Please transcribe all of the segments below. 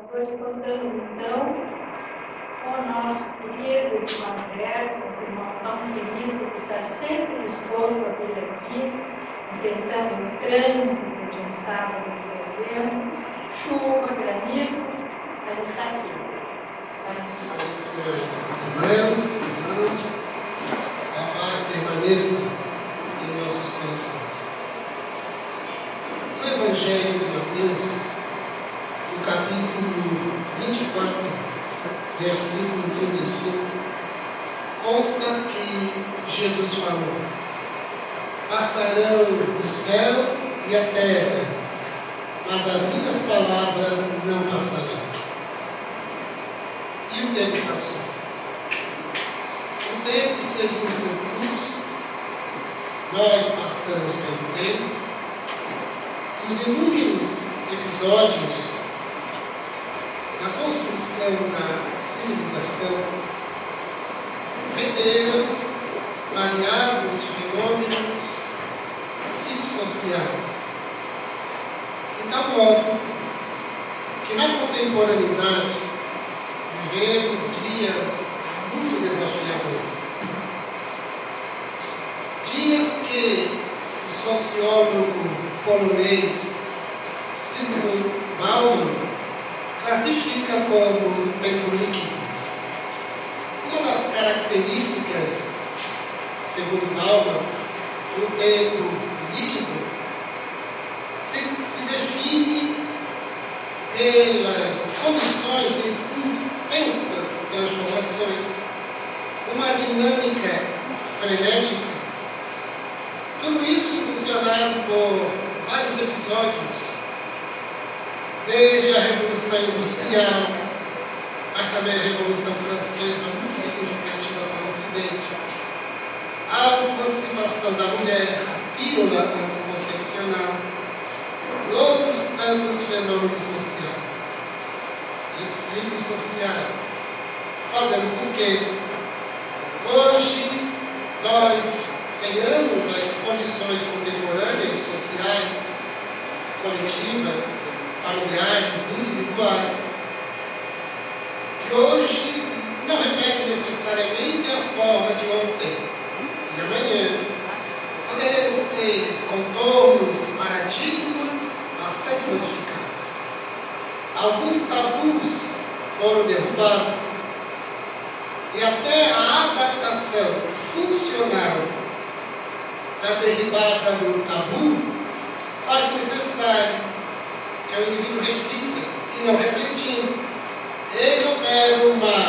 Hoje contamos então com o nosso querido irmão Gerson, irmão tão querido, que está sempre disposto a vir aqui, enfrentando o trânsito de um sábado de dezembro, chuva, granizo, mas está aqui. Irmãos, a paz permaneça em nossos corações. No Evangelho de Mateus, no capítulo 24, versículo 35, consta que Jesus falou: passarão o céu e a terra, mas as minhas palavras não passarão. E o tempo passou. O tempo seguiu o seu curso, nós passamos pelo tempo, e os inúmeros episódios na construção da civilização renderam variados fenômenos psicossociais. De tal modo que na contemporaneidade vivemos dias muito desafiadores. Dias que o sociólogo polonês Zygmunt Bauman classifica como tempo líquido. Uma das características, segundo Bauman, do tempo líquido se define pelas condições de intensas transformações, uma dinâmica frenética, tudo isso impulsionado por vários episódios, desde a Revolução Industrial, mas também a Revolução Francesa, muito significativa para o Ocidente, a emancipação da mulher, a pílula anticoncepcional e outros tantos fenômenos sociais e psicossociais, fazendo com que hoje nós tenhamos as condições contemporâneas sociais, coletivas, familiares, individuais, que hoje não repetem necessariamente a forma de ontem e amanhã. Poderemos ter contornos, paradigmas bastante modificados. Alguns tabus foram derrubados e até a adaptação funcional da derribada do tabu faz necessário que o indivíduo reflita e, não refletindo, ele opera uma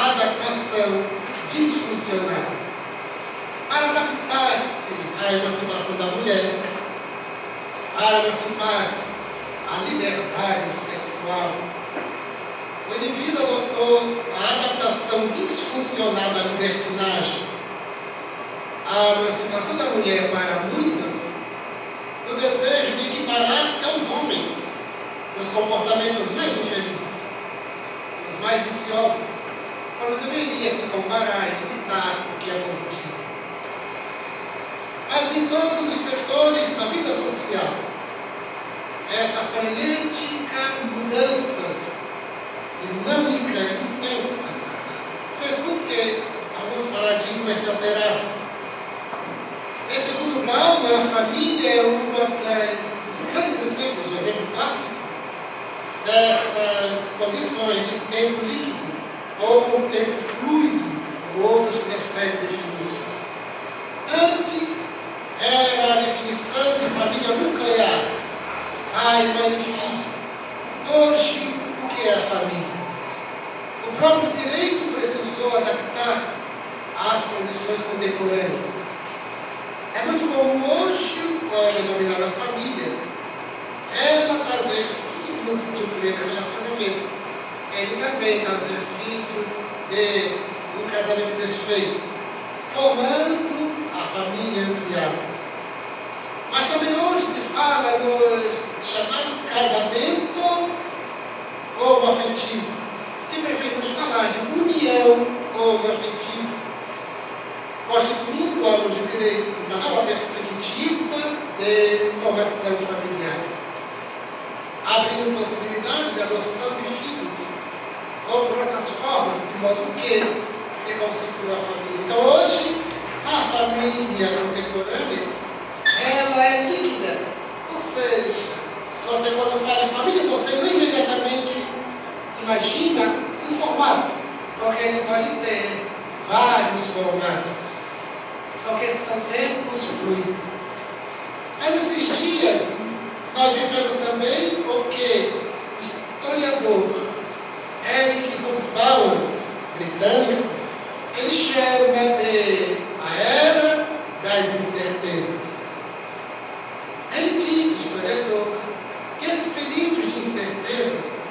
adaptação disfuncional para adaptar-se à emancipação da mulher, para emancipar-se à liberdade sexual. O indivíduo adotou a adaptação disfuncional da libertinagem, a emancipação da mulher para muitas, no desejo de equiparar-se aos homens, nos comportamentos mais infelizes, os mais viciosos, quando deveria se comparar e imitar o que é positivo. Mas em todos os setores da vida social, essa frenética mudanças, dinâmica intensa, fez com que alguns paradigmas se alterassem. E segundo Bauman, a família é um dos grandes exemplos, um exemplo clássico dessas condições de tempo líquido ou tempo fluido, como outros preferem definir. Antes era a definição de família nuclear, pai, mãe e filho. Hoje, o que é a família? O próprio direito precisou adaptar-se às condições contemporâneas. É muito comum hoje, a denominada família, ela trazer filhos de um primeiro relacionamento. Ele também trazer filhos de um casamento desfeito, formando a família ampliada. Mas também hoje se fala no chamado casamento homoafetivo, que preferimos falar de união homoafetiva, constituindo órgãos de direito uma nova perspectiva de formação familiar. A abrindo possibilidade de adoção de filhos, ou por outras formas, de modo que se constitui a família. Então hoje, a família contemporânea, ela é líquida. Ou seja, você quando fala em família, você não imediatamente imagina um formato, porque ele pode ter vários formatos, porque são tempos fluidos. Mas esses dias, nós vivemos também o que o historiador Eric Hobsbawm, britânico, ele chama de a era das incertezas. Ele diz, o historiador, que esses períodos de incertezas,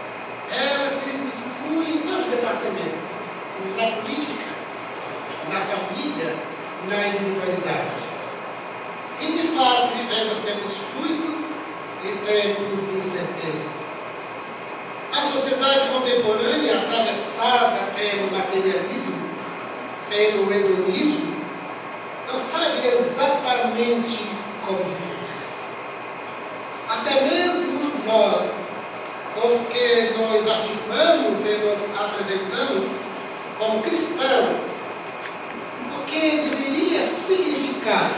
elas se miscuem em dois departamentos, na política, na família, na individualidade. E de fato vivemos tempos fluidos e tempos de incertezas. A sociedade contemporânea, atravessada pelo materialismo, pelo hedonismo, não sabe exatamente como viver. Até mesmo nós, os que nos afirmamos e nos apresentamos como cristãos, o que deveria significar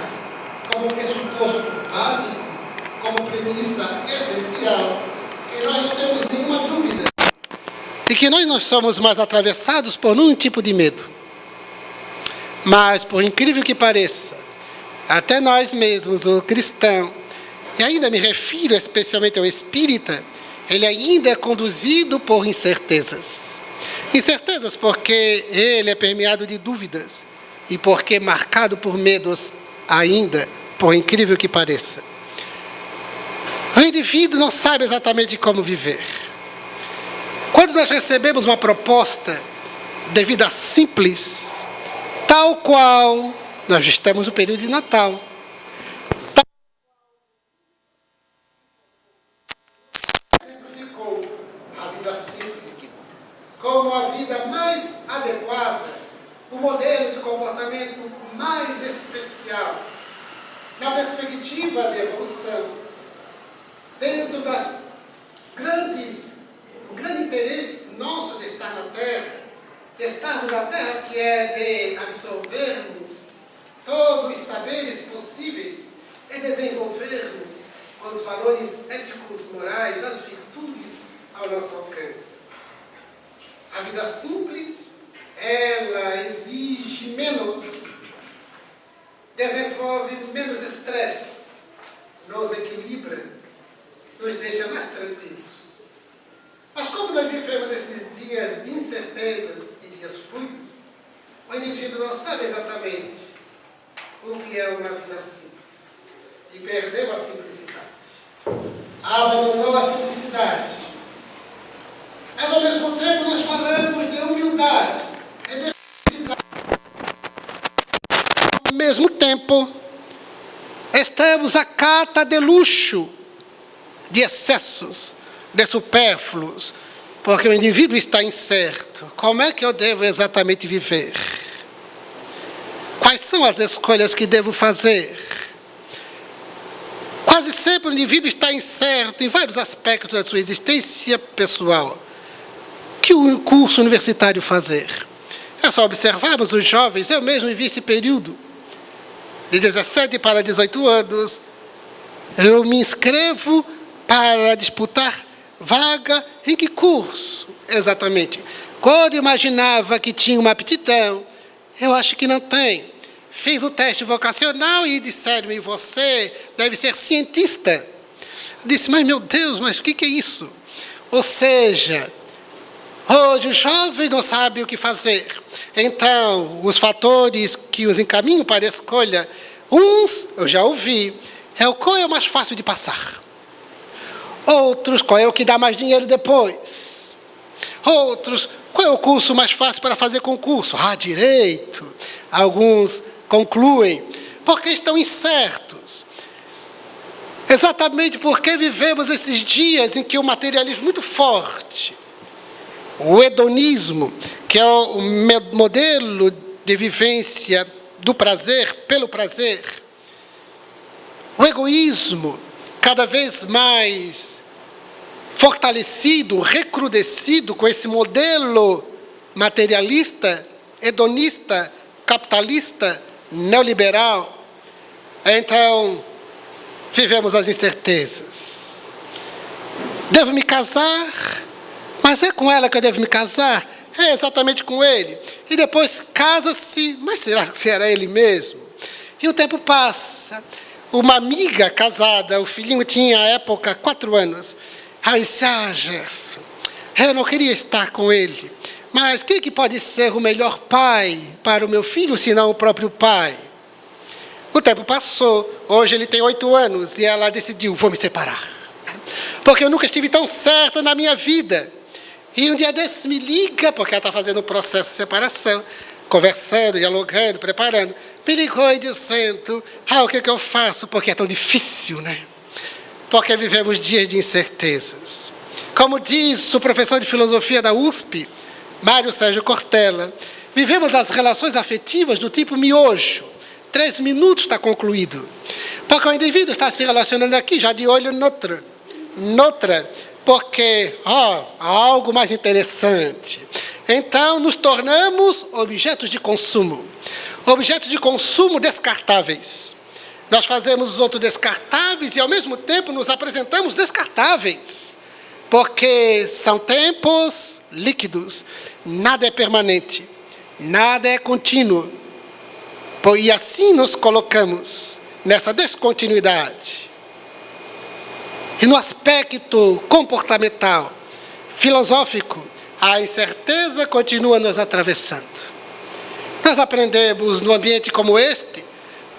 como pressuposto básico, como premissa essencial, que nós não temos nenhuma dúvida de que nós não somos mais atravessados por nenhum tipo de medo. Mas, por incrível que pareça, até nós mesmos, o cristão, e ainda me refiro especialmente ao espírita, ele ainda é conduzido por incertezas. Incertezas porque ele é permeado de dúvidas e porque é marcado por medos ainda, por incrível que pareça. O indivíduo não sabe exatamente como viver. Quando nós recebemos uma proposta de vida simples, tal qual nós estamos no período de Natal, simplificou a vida simples como a vida mais adequada, o modelo de comportamento mais especial, na perspectiva de evolução, dentro das o grande interesse nosso de estar na Terra, de estarmos na Terra, que é de absorvermos todos os saberes possíveis e desenvolvermos os valores éticos, morais, as virtudes ao nosso alcance. A vida simples, ela exige menos, desenvolve menos estresse, nos equilibra, nos deixa mais tranquilos. Mas como nós vivemos esses dias de incertezas e dias fluidos, o indivíduo não sabe exatamente o que é uma vida simples. E perdeu a simplicidade. Abandonou a simplicidade. Mas ao mesmo tempo nós falamos de humildade e de simplicidade. Ao mesmo tempo, estamos à cata de luxo, de excessos, de supérfluos, porque o indivíduo está incerto. Como é que eu devo exatamente viver? Quais são as escolhas que devo fazer? Quase sempre o indivíduo está incerto em vários aspectos da sua existência pessoal. Que o curso universitário fazer? É só observarmos os jovens, eu mesmo vivi esse período, de 17 para 18 anos, eu me inscrevo para disputar vaga em que curso? Exatamente. Quando eu imaginava que tinha uma aptidão, eu acho que não tem. Fiz o teste vocacional e disseram-me, você deve ser cientista. Eu disse, mas meu Deus, mas o que é isso? Ou seja, hoje os jovens não sabem o que fazer. Então, os fatores que os encaminham para a escolha, uns, eu já ouvi, é o qual é o mais fácil de passar. Outros, qual é o que dá mais dinheiro depois. Outros, qual é o curso mais fácil para fazer concurso? Direito. Alguns concluem, porque estão incertos. Exatamente porque vivemos esses dias em que o materialismo é muito forte, o hedonismo, que é o modelo de vivência do prazer pelo prazer, o egoísmo cada vez mais fortalecido, recrudescido com esse modelo materialista, hedonista, capitalista, neoliberal. Então, vivemos as incertezas. Devo me casar? Mas é com ela que eu devo me casar? É exatamente com ele. E depois casa-se, mas será que era ele mesmo? E o tempo passa. Uma amiga casada, o filhinho tinha à época 4 anos. Ela disse, Gerson, eu não queria estar com ele. Mas quem que pode ser o melhor pai para o meu filho, senão o próprio pai? O tempo passou, hoje ele tem 8 anos e ela decidiu, vou me separar. Porque eu nunca estive tão certa na minha vida. E um dia desses me liga, porque ela está fazendo o processo de separação, conversando, dialogando, preparando. Me ligou e dizendo, o que eu faço? Porque é tão difícil, né? Porque vivemos dias de incertezas. Como diz o professor de filosofia da USP, Mário Sérgio Cortella, vivemos as relações afetivas do tipo miojo. 3 minutos está concluído. Porque o indivíduo está se relacionando aqui, já de olho noutra, porque há algo mais interessante. Então, nos tornamos objetos de consumo. Objetos de consumo descartáveis. Nós fazemos os outros descartáveis e, ao mesmo tempo, nos apresentamos descartáveis. Porque são tempos líquidos. Nada é permanente. Nada é contínuo. E assim nos colocamos nessa descontinuidade. E no aspecto comportamental, filosófico, a incerteza continua nos atravessando. Nós aprendemos, num ambiente como este,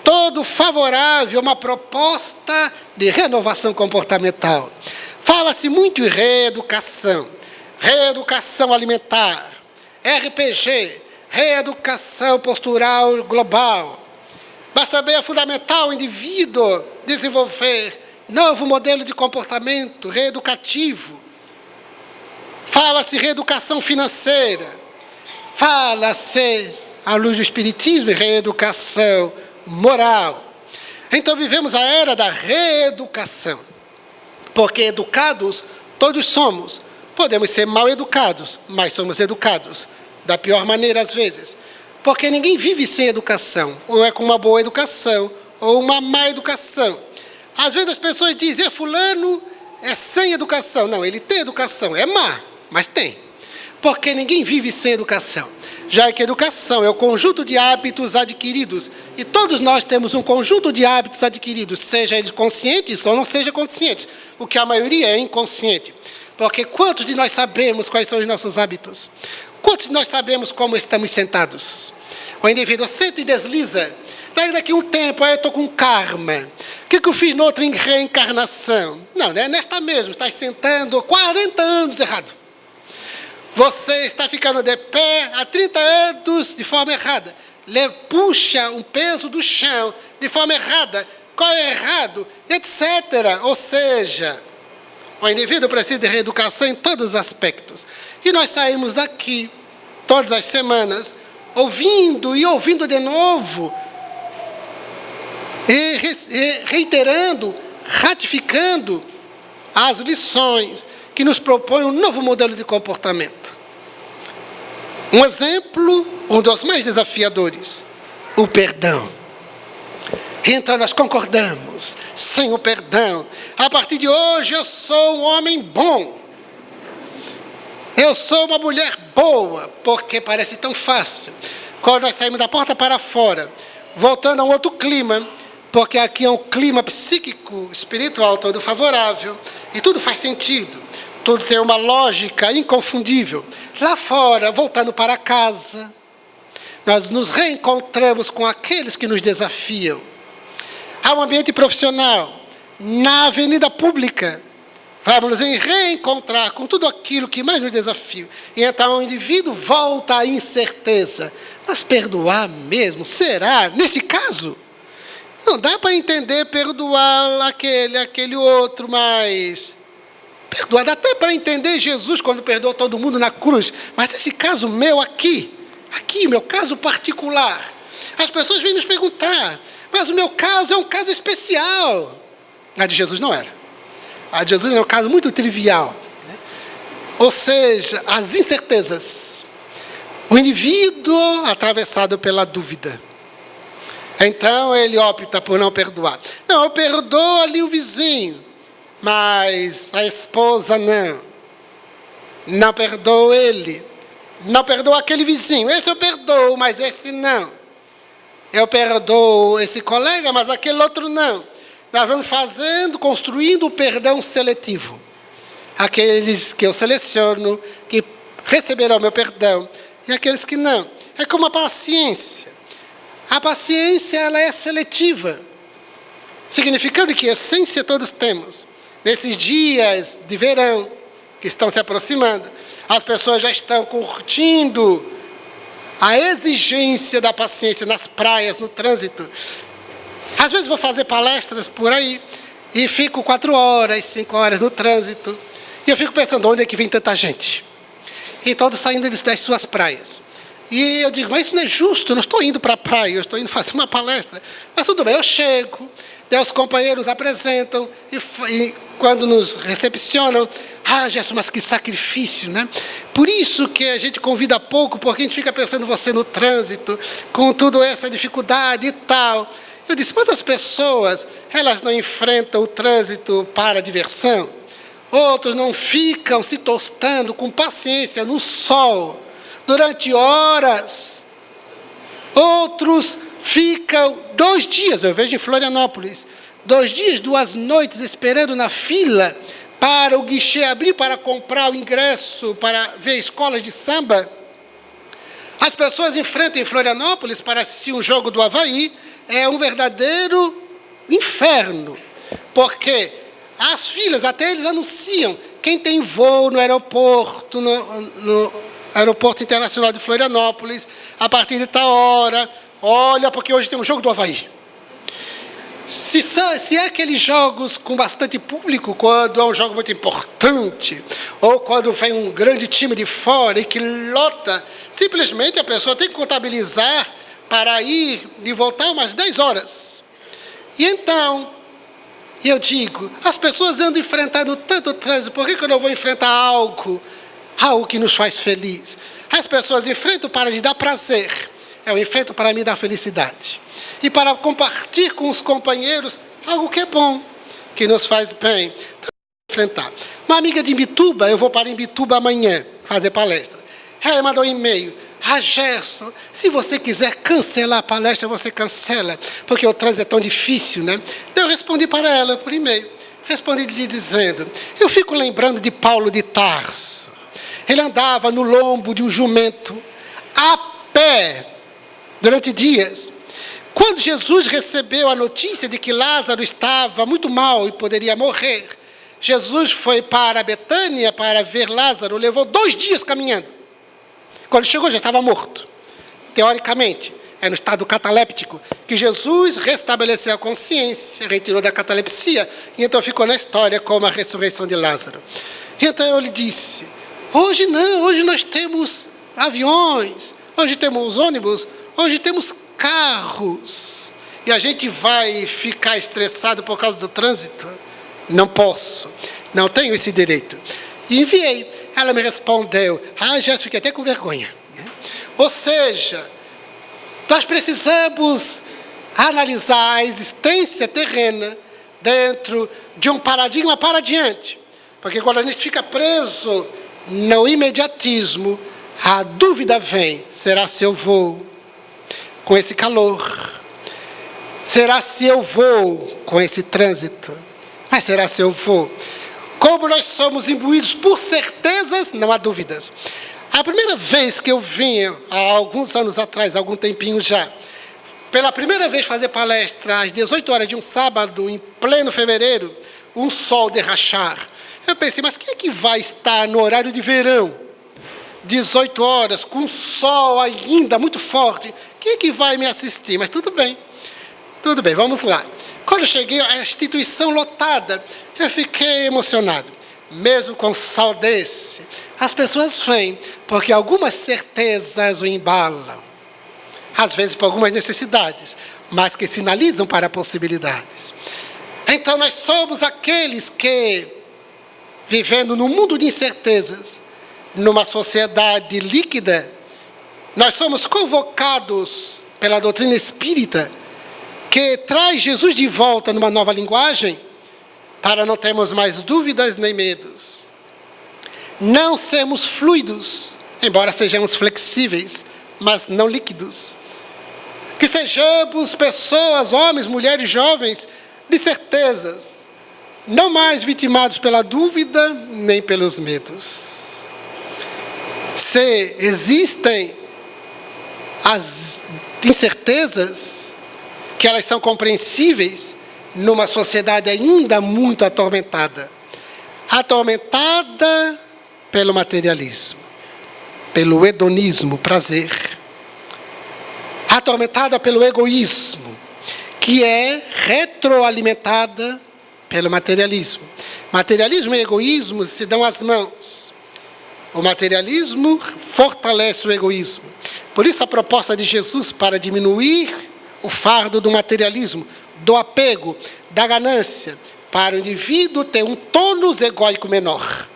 todo favorável a uma proposta de renovação comportamental. Fala-se muito em reeducação alimentar, RPG, reeducação postural global. Mas também é fundamental o indivíduo desenvolver novo modelo de comportamento reeducativo. Fala-se reeducação financeira. Fala-se, à luz do espiritismo, reeducação moral. Então vivemos a era da reeducação. Porque educados todos somos. Podemos ser mal educados, mas somos educados. Da pior maneira às vezes. Porque ninguém vive sem educação. Ou é com uma boa educação, ou uma má educação. Às vezes as pessoas dizem, fulano é sem educação. Não, ele tem educação, é má, mas tem. Porque ninguém vive sem educação. Já que a educação é o conjunto de hábitos adquiridos. E todos nós temos um conjunto de hábitos adquiridos, seja eles conscientes ou não seja conscientes. O que a maioria é inconsciente. Porque quantos de nós sabemos quais são os nossos hábitos? Quantos de nós sabemos como estamos sentados? O indivíduo senta e desliza. Daí daqui a um tempo, eu estou com karma. O que eu fiz noutra reencarnação? Não, é nesta mesmo. Está sentando 40 anos errado. Você está ficando de pé há 30 anos de forma errada. Puxa um peso do chão de forma errada. Qual é errado? Etc. Ou seja, o indivíduo precisa de reeducação em todos os aspectos. E nós saímos daqui, todas as semanas, ouvindo e ouvindo de novo, e reiterando, ratificando as lições que nos propõem um novo modelo de comportamento. Um exemplo, um dos mais desafiadores, o perdão. Então nós concordamos, sem o perdão, a partir de hoje eu sou um homem bom. Eu sou uma mulher boa, porque parece tão fácil. Quando nós saímos da porta para fora, voltando a um outro clima, porque aqui é um clima psíquico, espiritual todo favorável, e tudo faz sentido, tudo tem uma lógica inconfundível. Lá fora, voltando para casa, nós nos reencontramos com aqueles que nos desafiam. Há um ambiente profissional, na avenida pública, vamos nos reencontrar com tudo aquilo que mais nos desafia. E então o indivíduo volta à incerteza. Mas perdoar mesmo? Será? Nesse caso? Não dá para entender perdoar aquele outro, mas... Perdoar, dá até para entender Jesus quando perdoou todo mundo na cruz. Mas esse caso meu aqui, meu caso particular, as pessoas vêm nos perguntar, mas o meu caso é um caso especial. A de Jesus não era. A de Jesus era um caso muito trivial. Ou seja, as incertezas. O indivíduo atravessado pela dúvida. Então ele opta por não perdoar. Não, eu perdoo ali o vizinho, mas a esposa não. Não perdoo ele. Não perdoo aquele vizinho. Esse eu perdoo, mas esse não. Eu perdoo esse colega, mas aquele outro não. Nós vamos construindo o perdão seletivo. Aqueles que eu seleciono, que receberão meu perdão, e aqueles que não. É como a paciência. A paciência, ela é seletiva. Significando que essência todos temos. Nesses dias de verão, que estão se aproximando, as pessoas já estão curtindo a exigência da paciência nas praias, no trânsito. Às vezes vou fazer palestras por aí, e fico 4 horas, 5 horas no trânsito, e eu fico pensando, onde é que vem tanta gente? E todos saindo das suas praias. E eu digo, mas isso não é justo, eu não estou indo para a praia, eu estou indo fazer uma palestra. Mas tudo bem, eu chego, daí os companheiros apresentam, e quando nos recepcionam, Gerson, mas que sacrifício, né? Por isso que a gente convida pouco, porque a gente fica pensando você no trânsito, com toda essa dificuldade e tal. Eu disse, mas as pessoas, elas não enfrentam o trânsito para diversão? Outros não ficam se tostando com paciência no sol, durante horas. Outros ficam 2 dias, eu vejo em Florianópolis, 2 dias, 2 noites esperando na fila para o guichê abrir para comprar o ingresso para ver escolas de samba. As pessoas enfrentam em Florianópolis para assistir um jogo do Avaí, é um verdadeiro inferno, porque as filas, até eles anunciam, quem tem voo no aeroporto, no Aeroporto Internacional de Florianópolis, a partir de tal hora, olha, porque hoje tem um jogo do Avaí. Se é aqueles jogos com bastante público, quando é um jogo muito importante, ou quando vem um grande time de fora e que lota, simplesmente a pessoa tem que contabilizar para ir e voltar umas 10 horas. E então, eu digo, as pessoas andam enfrentando tanto trânsito, por que eu não vou enfrentar algo que nos faz feliz? As pessoas enfrentam para lhes dar prazer, eu enfrento para me dar felicidade. E para compartilhar com os companheiros algo que é bom, que nos faz bem. Então, enfrentar. Uma amiga de Imbituba, eu vou para Imbituba amanhã fazer palestra. Ela mandou um e-mail. Gerson, se você quiser cancelar a palestra, você cancela, porque o trânsito é tão difícil, né? Eu respondi para ela por e-mail. Respondi lhe dizendo, eu fico lembrando de Paulo de Tarso. Ele andava no lombo de um jumento, a pé, durante dias. Quando Jesus recebeu a notícia de que Lázaro estava muito mal e poderia morrer, Jesus foi para Betânia para ver Lázaro, levou 2 dias caminhando. Quando chegou, já estava morto. Teoricamente, é no estado cataléptico que Jesus restabeleceu a consciência, retirou da catalepsia, e então ficou na história como a ressurreição de Lázaro. E então eu lhe disse, hoje não, hoje nós temos aviões, hoje temos ônibus, hoje temos carros, e a gente vai ficar estressado por causa do trânsito? Não posso, não tenho esse direito. E enviei, ela me respondeu, já fiquei até com vergonha. Ou seja, nós precisamos analisar a existência terrena dentro de um paradigma para adiante, porque quando a gente fica preso no imediatismo, a dúvida vem, será se eu vou com esse calor? Será se eu vou com esse trânsito? Mas será se eu vou? Como nós somos imbuídos por certezas, não há dúvidas. A primeira vez que eu vim, há alguns anos atrás, algum tempinho já, pela primeira vez fazer palestra às 18 horas de um sábado, em pleno fevereiro, um sol de rachar. Eu pensei, mas quem é que vai estar no horário de verão? 18 horas, com sol ainda muito forte, quem é que vai me assistir? Mas tudo bem, vamos lá. Quando eu cheguei à instituição lotada, eu fiquei emocionado. Mesmo com sol desse, as pessoas vêm, porque algumas certezas o embalam. Às vezes por algumas necessidades, mas que sinalizam para possibilidades. Então nós somos aqueles que, vivendo num mundo de incertezas, numa sociedade líquida, nós somos convocados pela doutrina espírita, que traz Jesus de volta numa nova linguagem, para não termos mais dúvidas nem medos. Não sermos fluidos, embora sejamos flexíveis, mas não líquidos. Que sejamos pessoas, homens, mulheres, jovens, de certezas, não mais vitimados pela dúvida nem pelos medos. Se existem as incertezas, que elas são compreensíveis numa sociedade ainda muito atormentada. Atormentada pelo materialismo, pelo hedonismo, prazer. Atormentada pelo egoísmo, que é retroalimentada pelo materialismo. Materialismo e egoísmo se dão as mãos. O materialismo fortalece o egoísmo. Por isso a proposta de Jesus para diminuir o fardo do materialismo, do apego, da ganância, para o indivíduo ter um tônus egóico menor,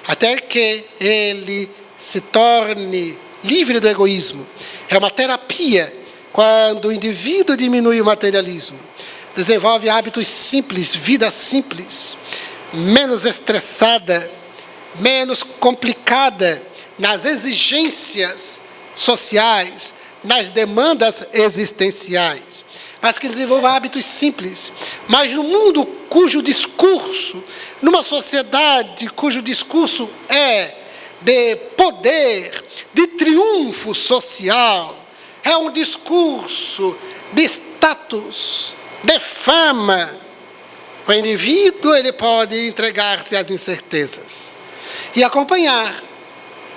até que ele se torne livre do egoísmo. É uma terapia quando o indivíduo diminui o materialismo, desenvolve hábitos simples, vida simples, menos estressada, menos complicada nas exigências sociais, nas demandas existenciais, mas que desenvolva hábitos simples. Mas no mundo cujo discurso, numa sociedade cujo discurso é de poder, de triunfo social, é um discurso de status, de fama, o indivíduo ele pode entregar-se às incertezas e acompanhar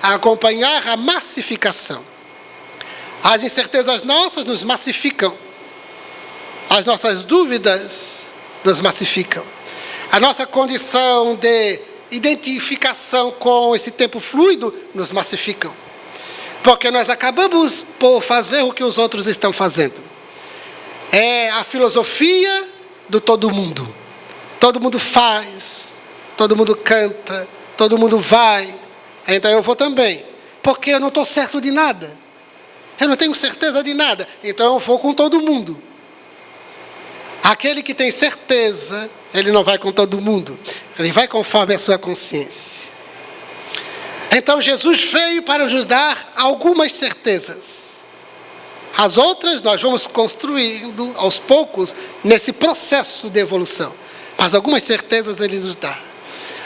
a massificação. As incertezas nossas nos massificam. As nossas dúvidas nos massificam. A nossa condição de identificação com esse tempo fluido nos massificam. Porque nós acabamos por fazer o que os outros estão fazendo. É a filosofia do todo mundo. Todo mundo faz, todo mundo canta, todo mundo vai. Então eu vou também. Porque eu não estou certo de nada. Eu não tenho certeza de nada. Então eu vou com todo mundo. Aquele que tem certeza, ele não vai com todo mundo. Ele vai conforme a sua consciência. Então Jesus veio para nos dar algumas certezas. As outras nós vamos construindo aos poucos nesse processo de evolução. Mas algumas certezas ele nos dá.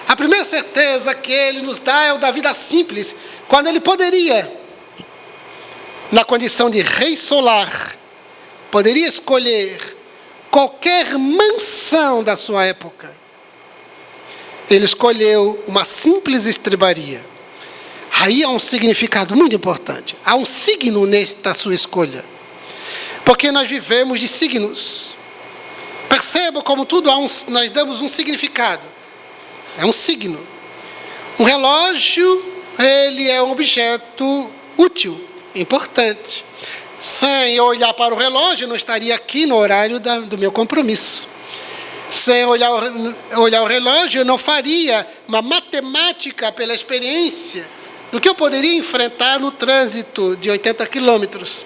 A primeira certeza que ele nos dá é o da vida simples, quando ele poderia, na condição de rei solar, poderia escolher qualquer mansão da sua época. Ele escolheu uma simples estrebaria. Aí há um significado muito importante. Há um signo nesta sua escolha. Porque nós vivemos de signos. Perceba como tudo nós damos um significado. É um signo. Um relógio, ele é um objeto útil, importante. Sem eu olhar para o relógio, eu não estaria aqui no horário do meu compromisso. Sem olhar o relógio, eu não faria uma matemática pela experiência do que eu poderia enfrentar no trânsito de 80 quilômetros.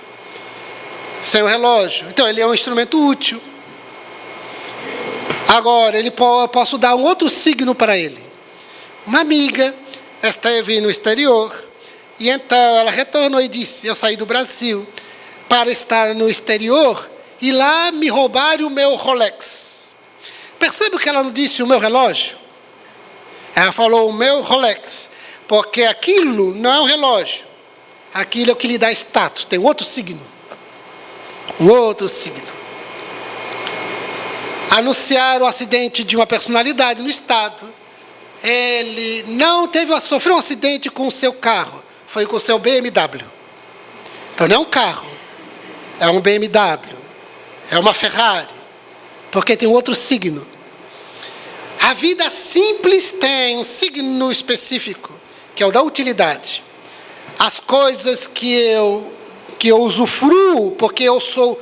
Sem o relógio. Então, ele é um instrumento útil. Agora, eu posso dar um outro signo para ele. Uma amiga esteve no exterior, e então ela retornou e disse, eu saí do Brasil para estar no exterior, e lá me roubaram o meu Rolex. Percebe que ela não disse o meu relógio? Ela falou o meu Rolex, porque aquilo não é um relógio. Aquilo é o que lhe dá status, tem outro signo. Um outro signo. Anunciaram o acidente de uma personalidade no estado. Ele não sofreu um acidente com o seu carro, foi com o seu BMW. Então não é um carro, é um BMW, é uma Ferrari, porque tem um outro signo. A vida simples tem um signo específico, que é o da utilidade. As coisas que eu usufruo, porque eu sou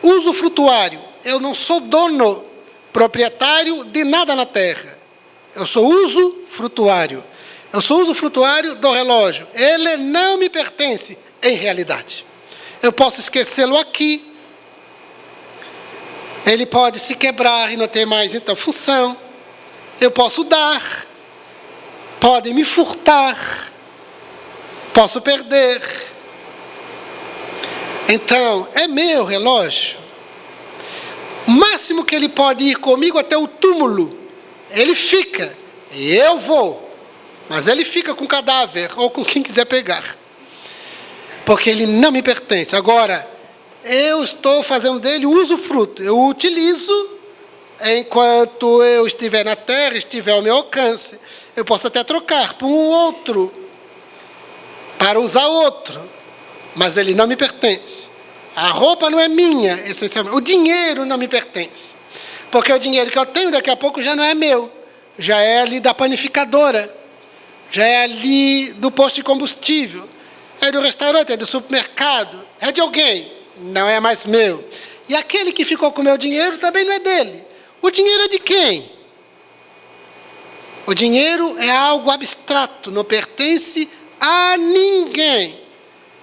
usufrutuário, eu não sou dono, proprietário de nada na terra. Eu sou usufrutuário. Eu sou usufrutuário do relógio. Ele não me pertence em realidade. Eu posso esquecê-lo aqui. Ele pode se quebrar e não ter mais, então, função. Eu posso dar. Podem me furtar. Posso perder. Então, é meu relógio. O máximo que ele pode ir comigo até o túmulo, ele fica. E eu vou. Mas ele fica com o cadáver ou com quem quiser pegar. Porque ele não me pertence. Agora, eu estou fazendo dele usufruto. Eu o utilizo enquanto eu estiver na terra, estiver ao meu alcance. Eu posso até trocar por um outro, para usar outro. Mas ele não me pertence. A roupa não é minha, essencialmente. O dinheiro não me pertence. Porque o dinheiro que eu tenho daqui a pouco já não é meu. Já é ali da panificadora. Já é ali do posto de combustível. É do restaurante, é do supermercado. É de alguém. Não é mais meu. E aquele que ficou com o meu dinheiro também não é dele. O dinheiro é de quem? O dinheiro é algo abstrato. Não pertence a ninguém.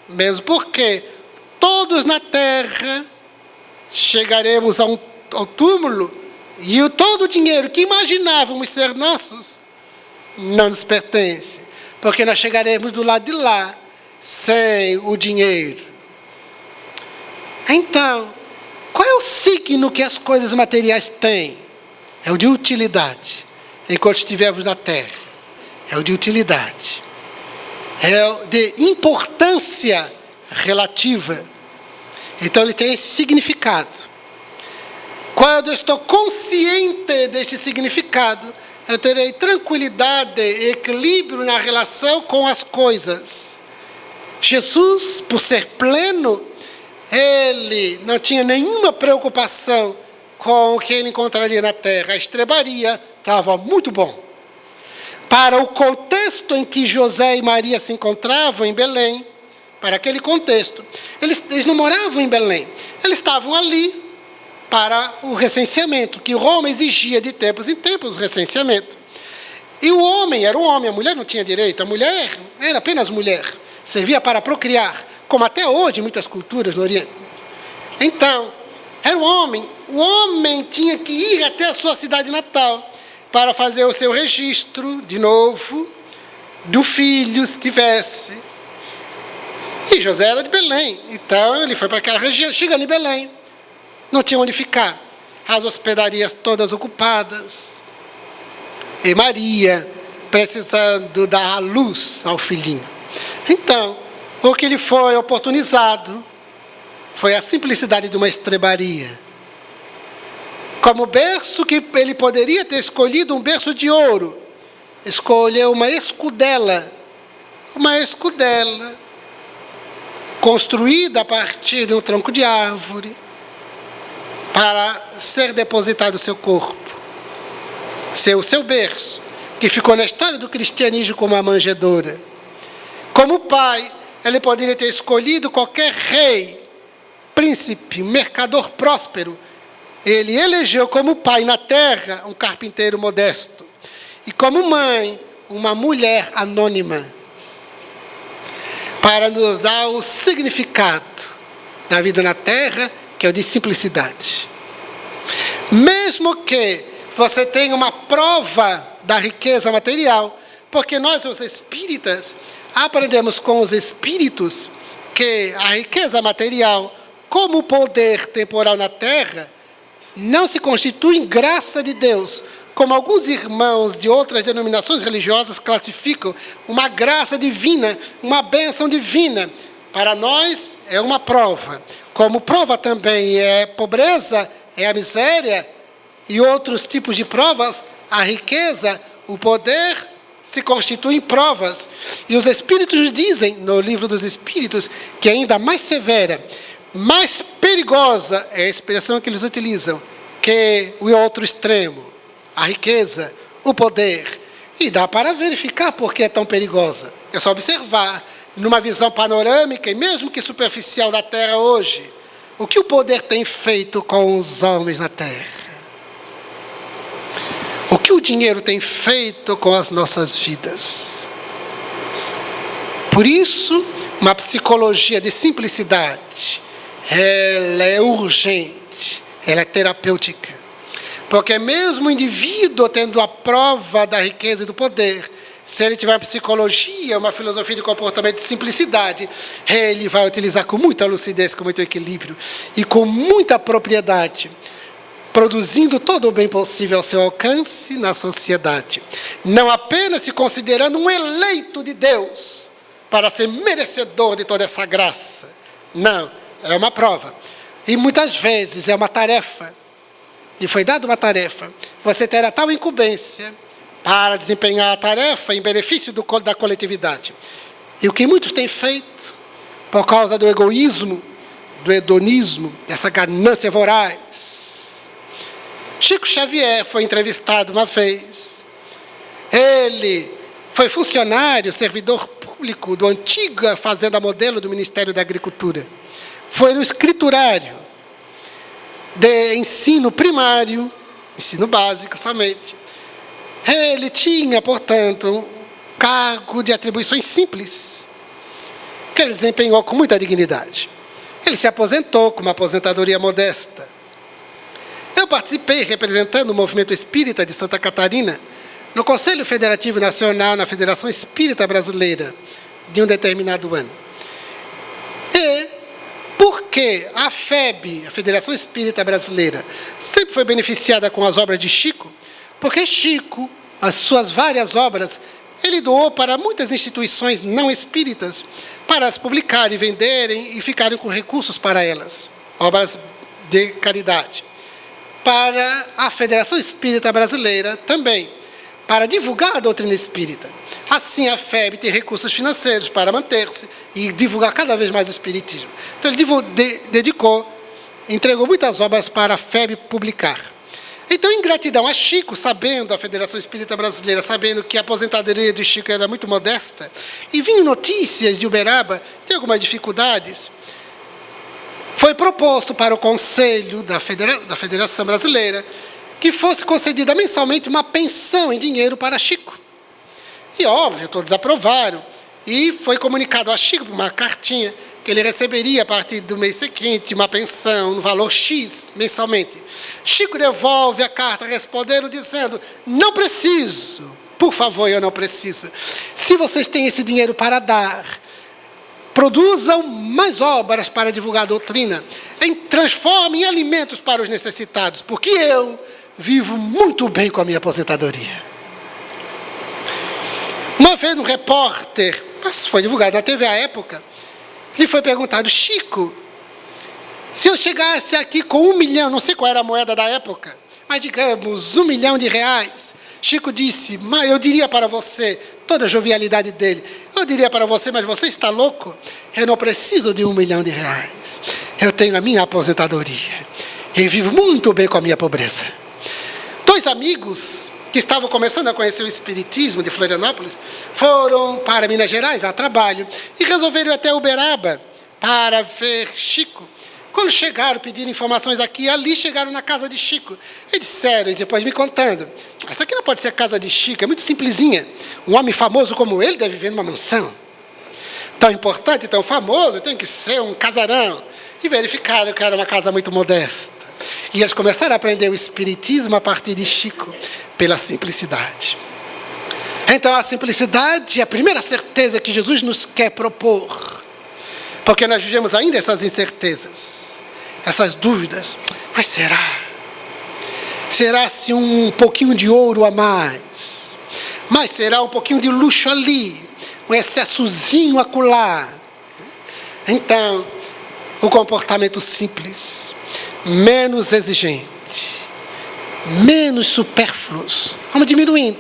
Mesmo porque todos na terra chegaremos ao túmulo e todo o dinheiro que imaginávamos ser nossos não nos pertence, porque nós chegaremos do lado de lá sem o dinheiro. Então, qual é o signo que as coisas materiais têm? É o de utilidade, enquanto estivermos na terra. É o de utilidade. É o de importância relativa. Então ele tem esse significado. Quando eu estou consciente deste significado, eu terei tranquilidade e equilíbrio na relação com as coisas. Jesus, por ser pleno, ele não tinha nenhuma preocupação com o que ele encontraria na terra. A estrebaria estava muito bom. Para o contexto em que José e Maria se encontravam em Belém, para aquele contexto, eles não moravam em Belém. Eles estavam ali para o recenseamento, que Roma exigia de tempos em tempos o recenseamento. E o homem era um homem, a mulher não tinha direito. A mulher era apenas mulher, servia para procriar, como até hoje em muitas culturas no Oriente. Então, era um homem. O homem tinha que ir até a sua cidade natal para fazer o seu registro, de novo, do filho, se tivesse. E José era de Belém, então ele foi para aquela região. Chegando em Belém, não tinha onde ficar. As hospedarias todas ocupadas. E Maria precisando dar a luz ao filhinho. Então, o que lhe foi oportunizado foi a simplicidade de uma estrebaria. Como berço que ele poderia ter escolhido, um berço de ouro, escolheu uma escudela construída a partir de um tronco de árvore, para ser depositado o seu corpo, ser o seu berço, que ficou na história do cristianismo como a manjedoura. Como pai, ele poderia ter escolhido qualquer rei, príncipe, mercador próspero. Ele elegeu como pai na terra um carpinteiro modesto. E como mãe, uma mulher anônima. Para nos dar o significado da vida na terra, que é o de simplicidade. Mesmo que você tenha uma prova da riqueza material, porque nós, os espíritas, aprendemos com os espíritos que a riqueza material, como o poder temporal na terra, não se constitui em graça de Deus, como alguns irmãos de outras denominações religiosas classificam, uma graça divina, uma bênção divina. Para nós é uma prova. Como prova também é pobreza, é a miséria e outros tipos de provas, a riqueza, o poder se constituem em provas. E os Espíritos dizem, no livro dos Espíritos, que é ainda mais severa, mais perigosa é a expressão que eles utilizam, que o outro extremo, a riqueza, o poder. E dá para verificar por que é tão perigosa. É só observar, numa visão panorâmica e mesmo que superficial da Terra hoje, o que o poder tem feito com os homens na Terra. O que o dinheiro tem feito com as nossas vidas. Por isso, uma psicologia de simplicidade, ela é urgente, ela é terapêutica. Porque mesmo o indivíduo tendo a prova da riqueza e do poder, se ele tiver uma psicologia, uma filosofia de comportamento de simplicidade, ele vai utilizar com muita lucidez, com muito equilíbrio e com muita propriedade, produzindo todo o bem possível ao seu alcance na sociedade. Não apenas se considerando um eleito de Deus para ser merecedor de toda essa graça. Não, é uma prova. E muitas vezes é uma tarefa. E foi dada uma tarefa. Você terá tal incumbência para desempenhar a tarefa em benefício da coletividade. E o que muitos têm feito, por causa do egoísmo, do hedonismo, dessa ganância voraz. Chico Xavier foi entrevistado uma vez. Ele foi funcionário, servidor público do antiga Fazenda Modelo do Ministério da Agricultura. Foi no escriturário de ensino primário, ensino básico somente. Ele tinha, portanto, um cargo de atribuições simples, que ele desempenhou com muita dignidade. Ele se aposentou com uma aposentadoria modesta. Eu participei, representando o movimento espírita de Santa Catarina, no Conselho Federativo Nacional, na Federação Espírita Brasileira, de um determinado ano. E porque a FEB, a Federação Espírita Brasileira, sempre foi beneficiada com as obras de Chico, porque Chico, as suas várias obras, ele doou para muitas instituições não espíritas, para as publicarem, venderem e ficarem com recursos para elas, obras de caridade. Para a Federação Espírita Brasileira também, para divulgar a doutrina espírita. Assim, a FEB tem recursos financeiros para manter-se e divulgar cada vez mais o espiritismo. Então, ele entregou muitas obras para a FEB publicar. Então, em gratidão a Chico, sabendo, a Federação Espírita Brasileira, sabendo que a aposentadoria de Chico era muito modesta, e vinham notícias de Uberaba, tem algumas dificuldades, foi proposto para o Conselho da Federação Brasileira que fosse concedida mensalmente uma pensão em dinheiro para Chico. E, óbvio, todos aprovaram. E foi comunicado a Chico, uma cartinha, que ele receberia, a partir do mês seguinte, uma pensão no valor X mensalmente. Chico devolve a carta respondendo, dizendo: não preciso, por favor, eu não preciso. Se vocês têm esse dinheiro para dar, produzam mais obras para divulgar a doutrina, transformem em alimentos para os necessitados, porque eu vivo muito bem com a minha aposentadoria. Uma vez um repórter, mas foi divulgado na TV à época, lhe foi perguntado: Chico, se eu chegasse aqui com 1 milhão, não sei qual era a moeda da época, mas digamos, R$1 milhão. Chico disse: mas eu diria para você, toda a jovialidade dele, eu diria para você, mas você está louco? Eu não preciso de R$1 milhão. Eu tenho a minha aposentadoria. Eu vivo muito bem com a minha pobreza. 2 amigos que estavam começando a conhecer o espiritismo de Florianópolis foram para Minas Gerais a trabalho e resolveram ir até Uberaba para ver Chico. Quando chegaram, pediram informações aqui e ali, chegaram na casa de Chico. E disseram, e depois me contando: essa aqui não pode ser a casa de Chico, é muito simplesinha. Um homem famoso como ele deve viver numa mansão. Tão importante, tão famoso, tem que ser um casarão. E verificaram que era uma casa muito modesta. E eles começaram a aprender o espiritismo a partir de Chico, pela simplicidade. Então, a simplicidade é a primeira certeza que Jesus nos quer propor. Porque nós vivemos ainda essas incertezas, essas dúvidas. Mas será? Será se um pouquinho de ouro a mais? Mas será um pouquinho de luxo ali? Um excessozinho acolá? Então, o comportamento simples, menos exigente, menos supérfluos. Vamos diminuindo.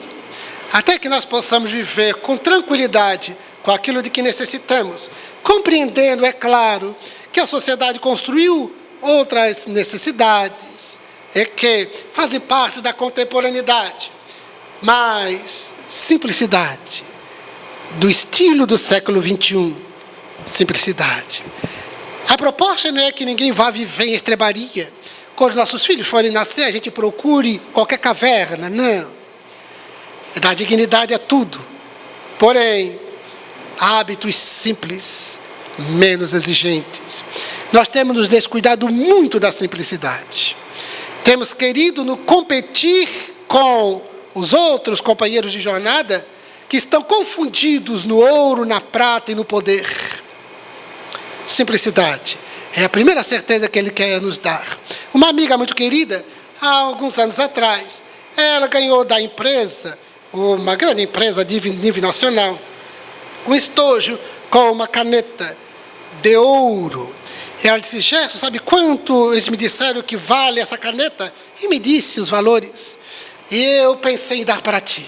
Até que nós possamos viver com tranquilidade com aquilo de que necessitamos, compreendendo, é claro, que a sociedade construiu outras necessidades e que fazem parte da contemporaneidade, mas simplicidade, do estilo do século XXI, simplicidade. A proposta não é que ninguém vá viver em estrebaria. Quando nossos filhos forem nascer, a gente procure qualquer caverna, não. Dar dignidade a tudo. Porém, hábitos simples, menos exigentes. Nós temos nos descuidado muito da simplicidade. Temos querido nos competir com os outros companheiros de jornada que estão confundidos no ouro, na prata e no poder. Simplicidade é a primeira certeza que Ele quer nos dar. Uma amiga muito querida, há alguns anos atrás, ela ganhou da empresa, uma grande empresa de nível nacional, um estojo com uma caneta de ouro. E ela disse: Gerson, sabe quanto eles me disseram que vale essa caneta? E me disse os valores. E eu pensei em dar para ti.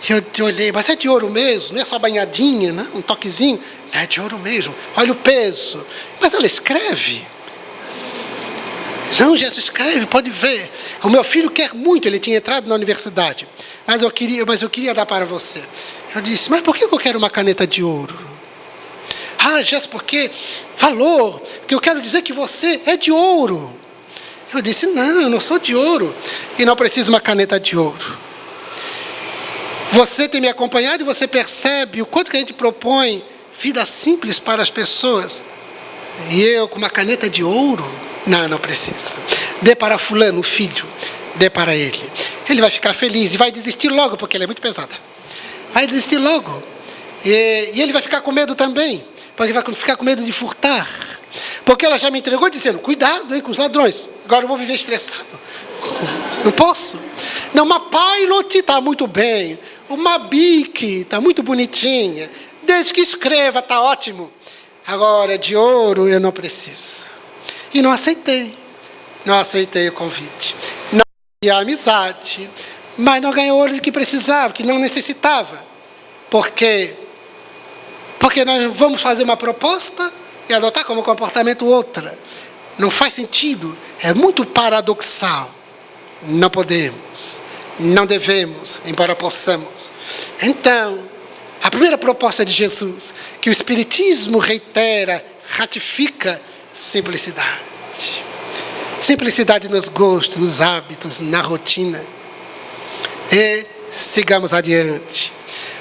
E eu te olhei: mas é de ouro mesmo? Não é só banhadinha, né? Um toquezinho? É de ouro mesmo. Olha o peso. Mas ela escreve. Não, Jesus, escreve, pode ver. O meu filho quer muito, ele tinha entrado na universidade. Mas eu queria dar para você. Eu disse: mas por que eu quero uma caneta de ouro? Ah, Jesus, porque valor, porque eu quero dizer que você é de ouro. Eu disse: não, eu não sou de ouro. E não preciso uma caneta de ouro. Você tem me acompanhado e você percebe o quanto que a gente propõe vida simples para as pessoas. E eu com uma caneta de ouro? Não, não preciso. Dê para fulano, o filho. Dê para ele. Ele vai ficar feliz e vai desistir logo, porque ela é muito pesada. Vai desistir logo. E ele vai ficar com medo também, porque vai ficar com medo de furtar. Porque ela já me entregou dizendo: cuidado aí com os ladrões. Agora eu vou viver estressado. Não posso. Não, uma Pilot está muito bem. Uma Bic está muito bonitinha. Desde que escreva, está ótimo. Agora, de ouro, eu não preciso. E não aceitei. Não aceitei o convite. Não tinha amizade. Mas não ganhou ouro de que precisava, que não necessitava. Por quê? Porque nós vamos fazer uma proposta e adotar como comportamento outra. Não faz sentido. É muito paradoxal. Não podemos. Não devemos, embora possamos. Então, a primeira proposta de Jesus, que o Espiritismo reitera, ratifica: simplicidade. Simplicidade nos gostos, nos hábitos, na rotina. E sigamos adiante.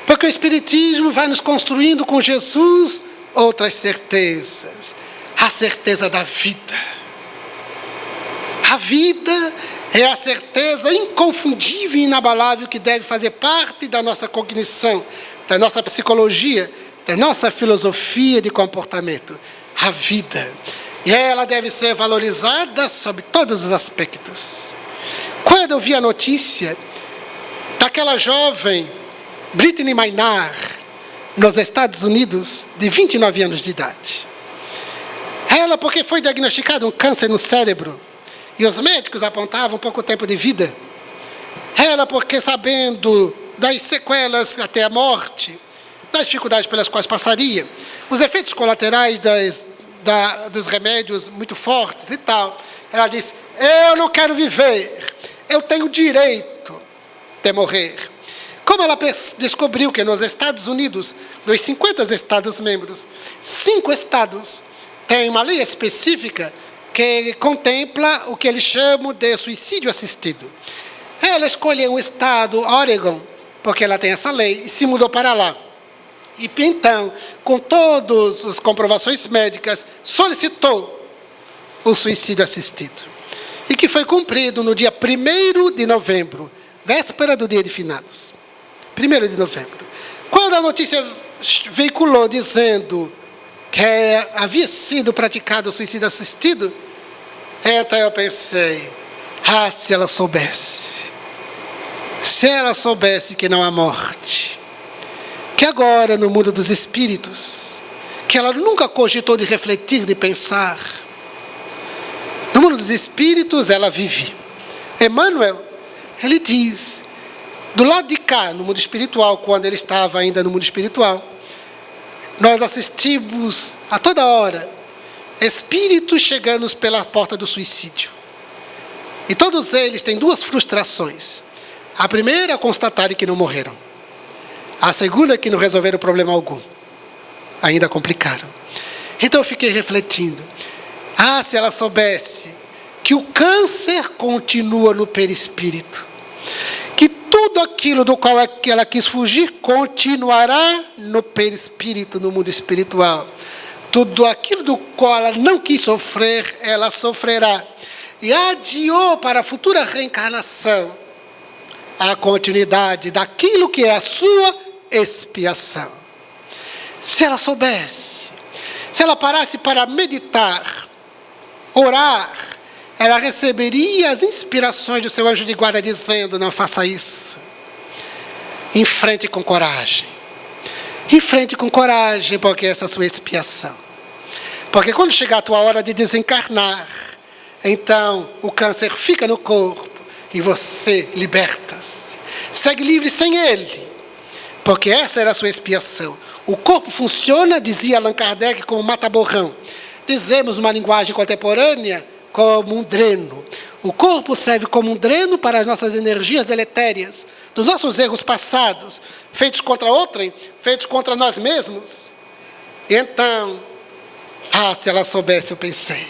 Porque o Espiritismo vai nos construindo com Jesus outras certezas. A certeza da vida. A vida é a certeza inconfundível e inabalável que deve fazer parte da nossa cognição, da nossa psicologia, da nossa filosofia de comportamento. A vida. E ela deve ser valorizada sob todos os aspectos. Quando eu vi a notícia daquela jovem, Brittany Maynard, nos Estados Unidos, de 29 anos de idade. Ela, porque foi diagnosticado um câncer no cérebro, e os médicos apontavam pouco tempo de vida. Ela, porque sabendo das sequelas até a morte, das dificuldades pelas quais passaria, os efeitos colaterais dos remédios muito fortes e tal, ela disse: eu não quero viver, eu tenho direito de morrer. Como ela descobriu que nos Estados Unidos, dos 50 Estados-membros, 5 estados têm uma lei específica que contempla o que eles chamam de suicídio assistido. Ela escolheu um estado, Oregon, porque ela tem essa lei, e se mudou para lá. E então, com todas as comprovações médicas, solicitou o suicídio assistido. E que foi cumprido no dia 1º de novembro, véspera do dia de finados. 1º de novembro. Quando a notícia veiculou dizendo que havia sido praticado o suicídio assistido, então eu pensei: se ela soubesse. Se ela soubesse que não há morte. Que agora, no mundo dos espíritos, que ela nunca cogitou de refletir, de pensar. No mundo dos espíritos, ela vive. Emmanuel, ele diz: do lado de cá, no mundo espiritual, quando ele estava ainda no mundo espiritual, nós assistimos a toda hora espíritos chegando pela porta do suicídio. E todos eles têm 2 frustrações. A primeira é constatarem que não morreram. A segunda é que não resolveram problema algum. Ainda complicaram. Então eu fiquei refletindo. Se ela soubesse que o câncer continua no perispírito. Que tudo aquilo do qual ela quis fugir continuará no perispírito, no mundo espiritual. Tudo aquilo do qual ela não quis sofrer, ela sofrerá. E adiou para a futura reencarnação a continuidade daquilo que é a sua expiação. Se ela soubesse, se ela parasse para meditar, orar, ela receberia as inspirações do seu anjo de guarda dizendo: não faça isso. Enfrente com coragem. Enfrente com coragem, porque essa é a sua expiação. Porque quando chegar a tua hora de desencarnar, então o câncer fica no corpo e você liberta-se. Segue livre sem ele, porque essa era a sua expiação. O corpo funciona, dizia Allan Kardec, como mata-borrão. Dizemos numa linguagem contemporânea, como um dreno. O corpo serve como um dreno para as nossas energias deletérias, dos nossos erros passados, feitos contra outrem, feitos contra nós mesmos. Então, se ela soubesse, eu pensei.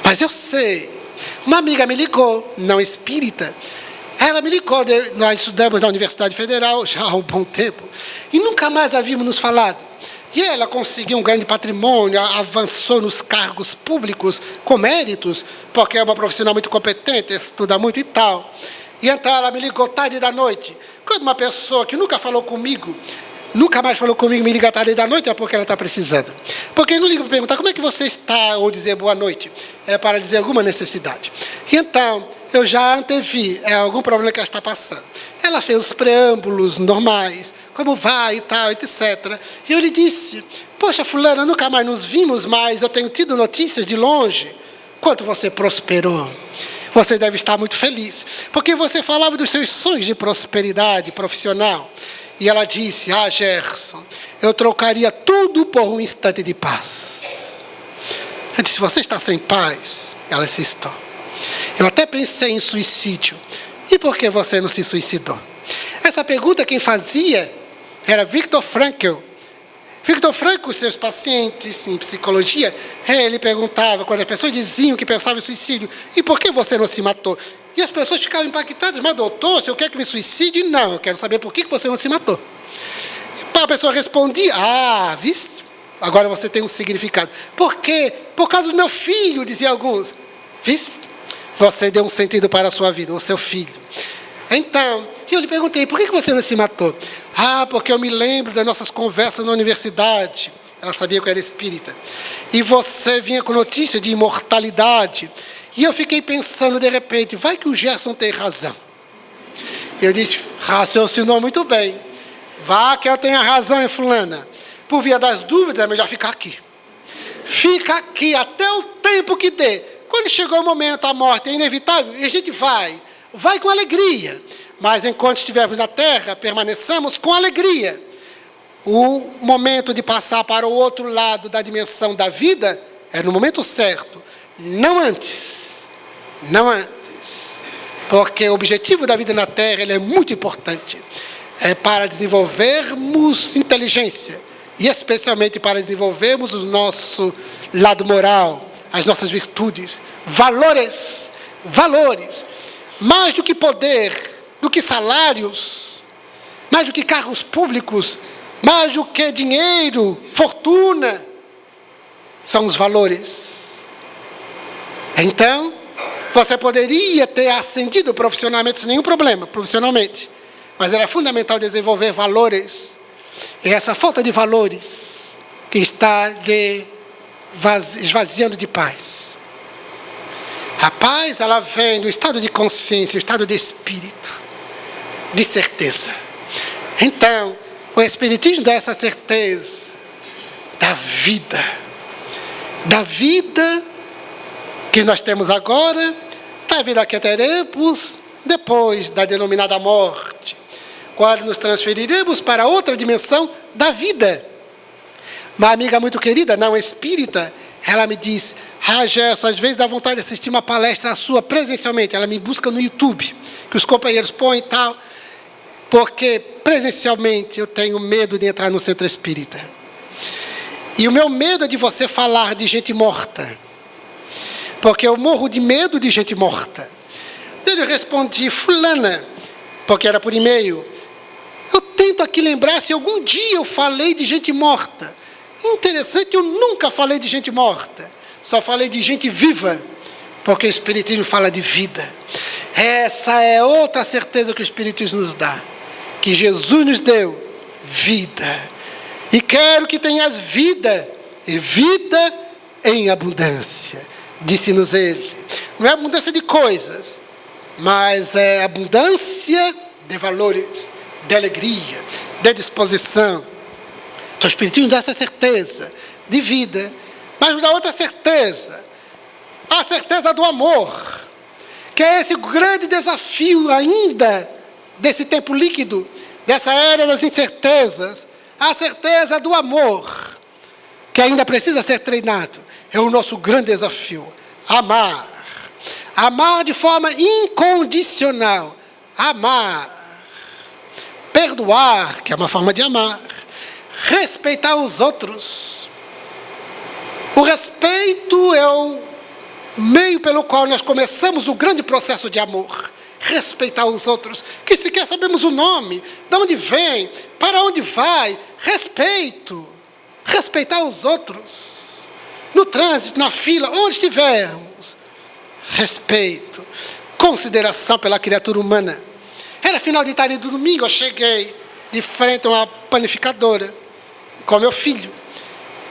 Mas eu sei. Uma amiga me ligou, não espírita. Ela me ligou, nós estudamos na Universidade Federal já há um bom tempo, e nunca mais havíamos nos falado. E ela conseguiu um grande patrimônio, avançou nos cargos públicos com méritos, porque é uma profissional muito competente, estuda muito e tal. E então ela me ligou tarde da noite. Quando uma pessoa que nunca falou comigo, nunca mais falou comigo, me liga tarde da noite, é porque ela está precisando. Porque não liga para perguntar como é que você está, ou dizer boa noite, é para dizer alguma necessidade. E então, eu já antevi algum problema que ela está passando. Ela fez os preâmbulos normais, como vai e tal, etc. E eu lhe disse: poxa, fulana, nunca mais nos vimos, mas eu tenho tido notícias de longe. Quanto você prosperou. Você deve estar muito feliz, porque você falava dos seus sonhos de prosperidade profissional. E ela disse: Gerson, eu trocaria tudo por um instante de paz. Eu disse: você está sem paz? Ela disse: estou. Eu até pensei em suicídio. E por que você não se suicidou? Essa pergunta quem fazia era Viktor Frankl. Viktor Frankl, seus pacientes em psicologia, ele perguntava, quando as pessoas diziam que pensavam em suicídio: e por que você não se matou? E as pessoas ficavam impactadas: mas doutor, se eu quero que me suicide? Não, eu quero saber por que você não se matou. A pessoa respondia: viste? Agora você tem um significado. Por quê? Por causa do meu filho, diziam alguns. Viste? Você deu um sentido para a sua vida, o seu filho. Então, eu lhe perguntei: por que você não se matou? Porque eu me lembro das nossas conversas na universidade. Ela sabia que eu era espírita. E você vinha com notícia de imortalidade. E eu fiquei pensando, de repente, vai que o Gerson tem razão. Eu disse: raciocinou muito bem. Vá que eu tenha razão, hein, fulana. Por via das dúvidas, é melhor ficar aqui. Fica aqui até o tempo que dê. Quando chegou o momento, a morte é inevitável, e a gente vai com alegria. Mas enquanto estivermos na Terra, permaneçamos com alegria. O momento de passar para o outro lado da dimensão da vida é no momento certo, não antes. Não antes. Porque o objetivo da vida na Terra ele é muito importante. É para desenvolvermos inteligência, e especialmente para desenvolvermos o nosso lado moral, as nossas virtudes, valores, mais do que poder, do que salários, mais do que cargos públicos, mais do que dinheiro, fortuna, são os valores. Então, você poderia ter ascendido profissionalmente sem nenhum problema, profissionalmente, mas era fundamental desenvolver valores. E essa falta de valores que está lhe esvaziando de paz. A paz, ela vem do estado de consciência, do estado de espírito, de certeza. Então, o Espiritismo dá essa certeza da vida que nós temos agora, da vida que teremos depois da denominada morte, quando nos transferiremos para outra dimensão da vida. Uma amiga muito querida, não espírita, ela me diz: Gerson, às vezes dá vontade de assistir uma palestra sua presencialmente. Ela me busca no YouTube, que os companheiros põem e tal, porque presencialmente eu tenho medo de entrar no centro espírita. E o meu medo é de você falar de gente morta, porque eu morro de medo de gente morta. Eu respondi: fulana, porque era por e-mail. Eu tento aqui lembrar se algum dia eu falei de gente morta. Interessante, eu nunca falei de gente morta. Só falei de gente viva, porque o Espiritismo fala de vida. Essa é outra certeza que o Espiritismo nos dá, que Jesus nos deu vida. E quero que tenhas vida, e vida em abundância, disse-nos ele. Não é abundância de coisas, mas é abundância de valores, de alegria, de disposição. Então o Espiritismo dá essa certeza de vida, mas nos dá outra certeza, a certeza do amor, que é esse grande desafio ainda desse tempo líquido, dessa era das incertezas, a certeza do amor, que ainda precisa ser treinado. É o nosso grande desafio. Amar. Amar de forma incondicional. Amar. Perdoar, que é uma forma de amar. Respeitar os outros. O respeito é o meio pelo qual nós começamos o grande processo de amor. Respeitar os outros, que sequer sabemos o nome, de onde vem, para onde vai. Respeito. Respeitar os outros. No trânsito, na fila, onde estivermos. Respeito. Consideração pela criatura humana. Era final de tarde do domingo, eu cheguei de frente a uma panificadora com meu filho.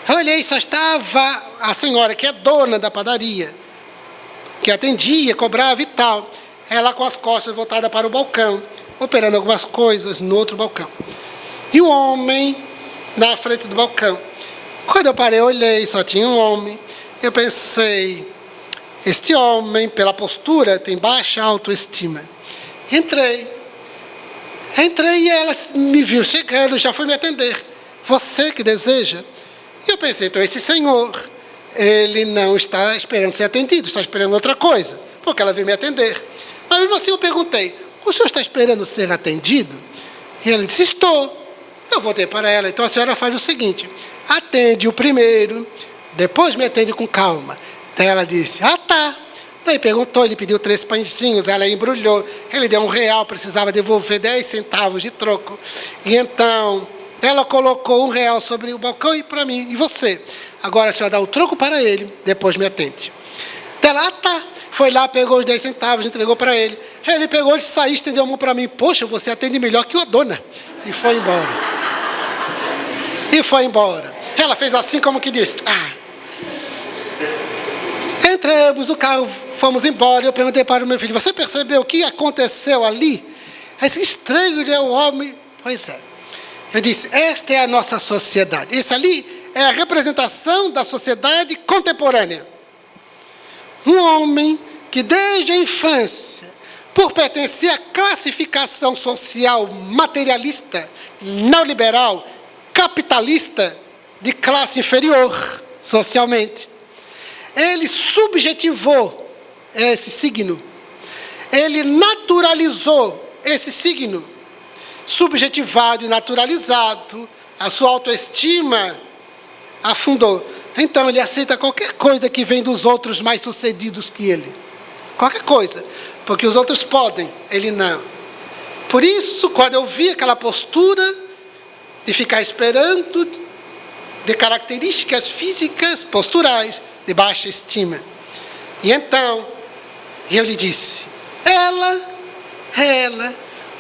Eu olhei, só estava a senhora, que é dona da padaria, que atendia, cobrava e tal. Ela com as costas voltadas para o balcão, operando algumas coisas no outro balcão. E um homem na frente do balcão. Quando eu parei, eu olhei, só tinha um homem. Eu pensei, este homem, pela postura, tem baixa autoestima. Entrei e ela me viu chegando, já foi me atender. Você que deseja? E eu pensei, então esse senhor, ele não está esperando ser atendido, está esperando outra coisa, porque ela veio me atender. Mas mesmo assim eu perguntei, o senhor está esperando ser atendido? E ela disse, estou. Eu voltei para ela, então a senhora faz o seguinte, atende o primeiro, depois me atende com calma. Daí ela disse, tá. Daí perguntou, ele pediu 3 pãezinhos, ela embrulhou, ele deu R$1, precisava devolver 10 centavos de troco. E então, ela colocou R$1 sobre o balcão e para mim, e você? Agora a senhora dá o troco para ele, depois me atende. Daí ela, tá. Foi lá, pegou os 10 centavos, entregou para ele. Ele pegou, ele saiu, estendeu a mão para mim. Poxa, você atende melhor que a dona. E foi embora. E foi embora. Ela fez assim como que diz, Entramos no carro, fomos embora. Eu perguntei para o meu filho, você percebeu o que aconteceu ali? Ele disse, estranho, né, o homem. Pois é. Eu disse, esta é a nossa sociedade. Isso ali é a representação da sociedade contemporânea. Um homem que desde a infância, por pertencer à classificação social materialista, neoliberal, capitalista, de classe inferior socialmente, ele subjetivou esse signo, ele naturalizou esse signo, subjetivado e naturalizado, a sua autoestima afundou. Então ele aceita qualquer coisa que vem dos outros mais sucedidos que ele. Qualquer coisa. Porque os outros podem, ele não. Por isso, quando eu vi aquela postura de ficar esperando, de características físicas, posturais, de baixa estima. E então, eu lhe disse, ela,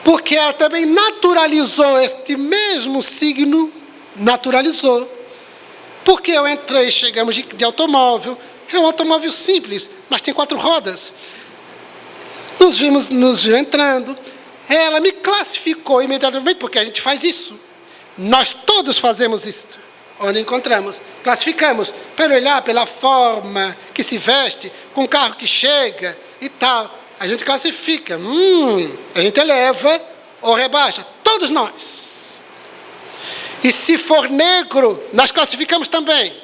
porque ela também naturalizou este mesmo signo, naturalizou. Porque eu entrei, chegamos de automóvel, é um automóvel simples, mas tem 4 rodas. Nos viu entrando, ela me classificou imediatamente, porque a gente faz isso. Nós todos fazemos isso. Onde encontramos, classificamos, para olhar pela forma que se veste, com o carro que chega e tal. A gente classifica, a gente eleva ou rebaixa, todos nós. E se for negro, nós classificamos também.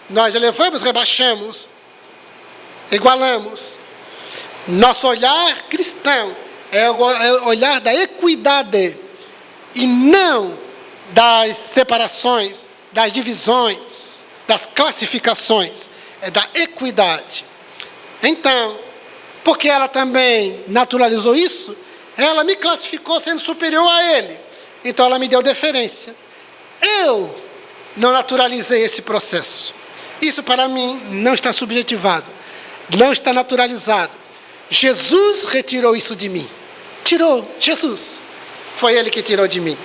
Nós elevamos, rebaixamos, igualamos. Nosso olhar cristão é o olhar da equidade e não das separações, das divisões, das classificações. É da equidade. Então, porque ela também naturalizou isso, ela me classificou sendo superior a ele. Então ela me deu deferência. Eu não naturalizei esse processo. Isso para mim não está subjetivado, não está naturalizado. Jesus retirou isso de mim. Tirou, Jesus. Foi ele que tirou de mim.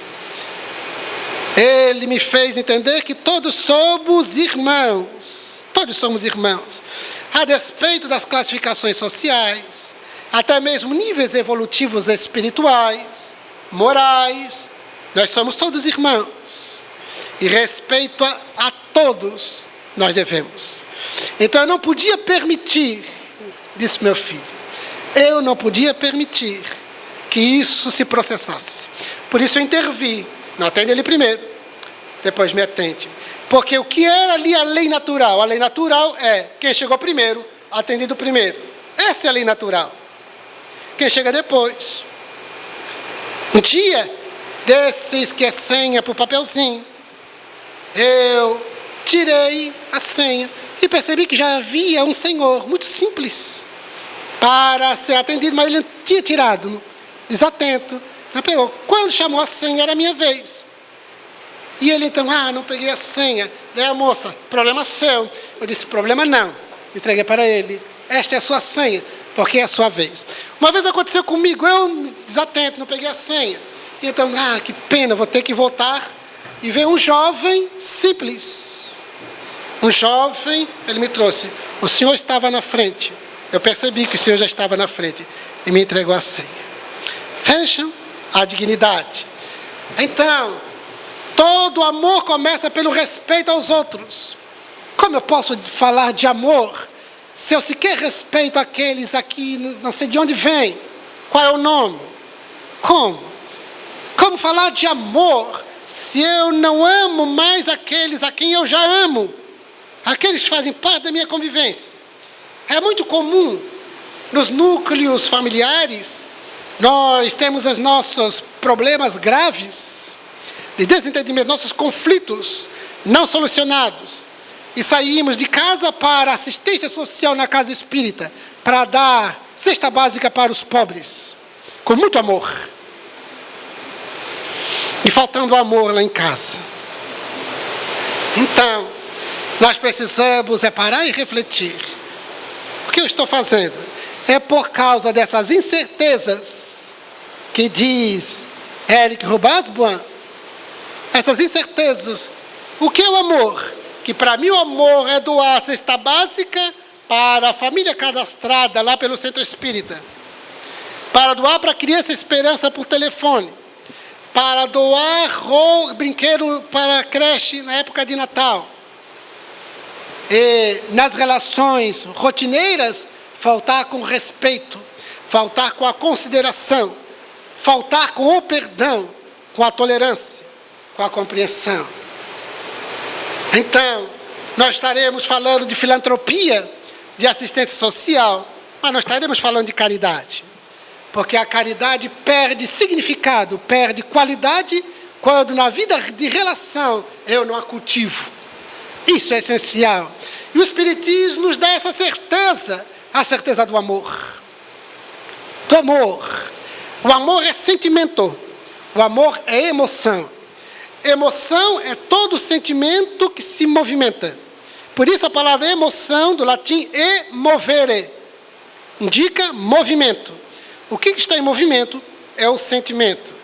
Ele me fez entender que todos somos irmãos. Todos somos irmãos. A despeito das classificações sociais, até mesmo níveis evolutivos espirituais, morais, nós somos todos irmãos. E respeito a todos nós devemos. Então eu não podia permitir, disse meu filho, eu não podia permitir que isso se processasse. Por isso eu intervi. Não atende ele primeiro, depois me atende. Porque o que era ali a lei natural? A lei natural é quem chegou primeiro, atendido primeiro. Essa é a lei natural. Quem chega depois. Um dia, desses que é senha para o papelzinho, eu tirei a senha e percebi que já havia um senhor muito simples para ser atendido, mas ele não tinha tirado, desatento. Não pegou. Quando chamou a senha, era a minha vez. E ele então, não peguei a senha. Daí a moça, problema seu. Eu disse, problema não. Entreguei para ele. Esta é a sua senha, porque é a sua vez. Uma vez aconteceu comigo, eu desatento, não peguei a senha. E então, que pena, vou ter que voltar. E veio um jovem simples. Um jovem, ele me trouxe. O senhor estava na frente. Eu percebi que o senhor já estava na frente. E me entregou a senha. Vejam a dignidade. Então, todo amor começa pelo respeito aos outros. Como eu posso falar de amor se eu sequer respeito aqueles aqui, não sei de onde vem? Qual é o nome? Como? Como falar de amor se eu não amo mais aqueles a quem eu já amo? Aqueles que fazem parte da minha convivência. É muito comum nos núcleos familiares, nós temos os nossos problemas graves de desentendimento, nossos conflitos não solucionados. E saímos de casa para assistência social na casa espírita, para dar cesta básica para os pobres, com muito amor. E faltando amor lá em casa. Então, nós precisamos parar e refletir. O que eu estou fazendo? É por causa dessas incertezas que diz Eric Hobsbawm. Essas incertezas. O que é o amor? Que para mim o amor é doar a cesta básica para a família cadastrada lá pelo centro espírita. Para doar para a criança esperança por telefone. Para doar brinquedo para a creche na época de Natal. E nas relações rotineiras, faltar com respeito, faltar com a consideração, faltar com o perdão, com a tolerância, com a compreensão. Então, nós estaremos falando de filantropia, de assistência social, mas nós estaremos falando de caridade. Porque a caridade perde significado, perde qualidade, quando na vida de relação eu não a cultivo. Isso é essencial. E o Espiritismo nos dá essa certeza, a certeza do amor. Do amor. O amor é sentimento. O amor é emoção. Emoção é todo sentimento que se movimenta. Por isso a palavra emoção, do latim emovere, indica movimento. O que está em movimento é o sentimento.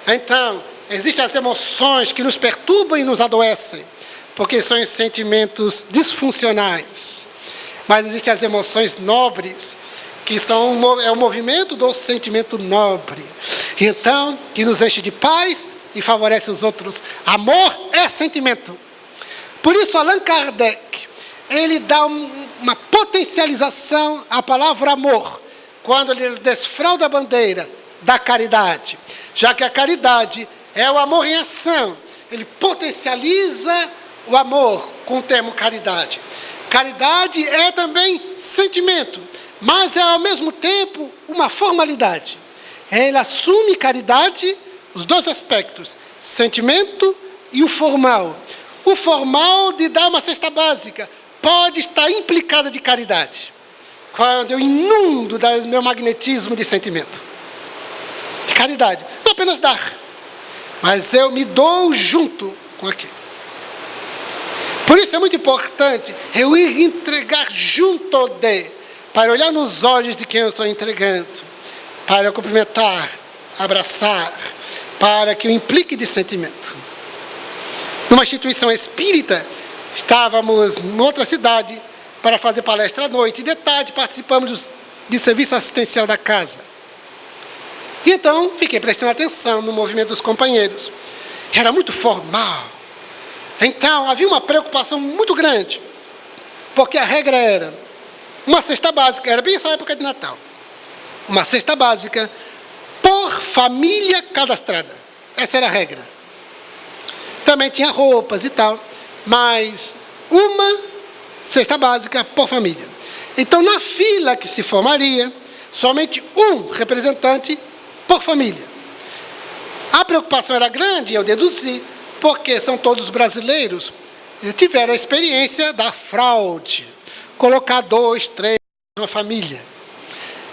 Então, existem as emoções que nos perturbam e nos adoecem, porque são sentimentos disfuncionais. Mas existem as emoções nobres, que é o movimento do sentimento nobre. Então, que nos enche de paz e favorece os outros. Amor é sentimento. Por isso, Allan Kardec, ele dá uma potencialização à palavra amor, quando ele desfralda a bandeira da caridade. Já que a caridade é o amor em ação, ele potencializa o amor com o termo caridade. Caridade é também sentimento, mas é ao mesmo tempo uma formalidade. Ele assume caridade, os dois aspectos, sentimento e o formal. O formal de dar uma cesta básica pode estar implicada de caridade, quando eu inundo do meu magnetismo de sentimento. de caridade. Não apenas dar, mas eu me dou junto com aquele. Por isso é muito importante eu ir entregar junto de, para olhar nos olhos de quem eu estou entregando, para eu cumprimentar, abraçar, para que eu implique de sentimento. Numa instituição espírita, estávamos em outra cidade para fazer palestra à noite, e de tarde participamos de serviço assistencial da casa. E então, fiquei prestando atenção no movimento dos companheiros. Era muito formal. Então, havia uma preocupação muito grande, porque a regra era uma cesta básica, era bem essa época de Natal, uma cesta básica por família cadastrada. Essa era a regra. Também tinha roupas e tal, mas uma cesta básica por família. Então, na fila que se formaria, somente um representante por família. A preocupação era grande, eu deduzi, porque são todos brasileiros, tiveram a experiência da fraude, colocar 2, 3 numa família.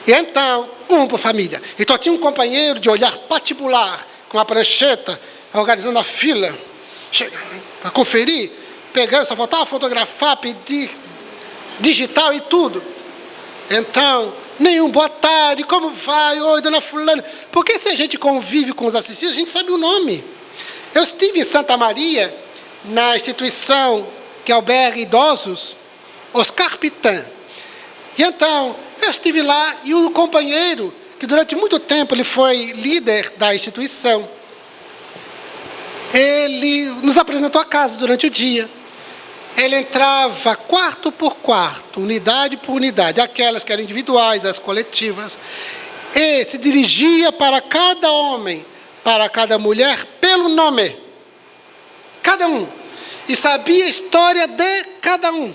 E então, um por família. Então tinha um companheiro de olhar patibular, com a prancheta, organizando a fila, para conferir, pegando, só faltava fotografar, pedir, digital e tudo. Então, nenhum boa tarde, como vai? Oi, dona fulana. Porque se a gente convive com os assistidos, a gente sabe o nome. Eu estive em Santa Maria, na instituição que alberga idosos, Oscar Pitan. E então, eu estive lá e o companheiro, que durante muito tempo ele foi líder da instituição, ele nos apresentou a casa durante o dia. Ele entrava quarto por quarto, unidade por unidade, aquelas que eram individuais, as coletivas, e se dirigia para cada homem, para cada mulher, pelo nome. Cada um. E sabia a história de cada um.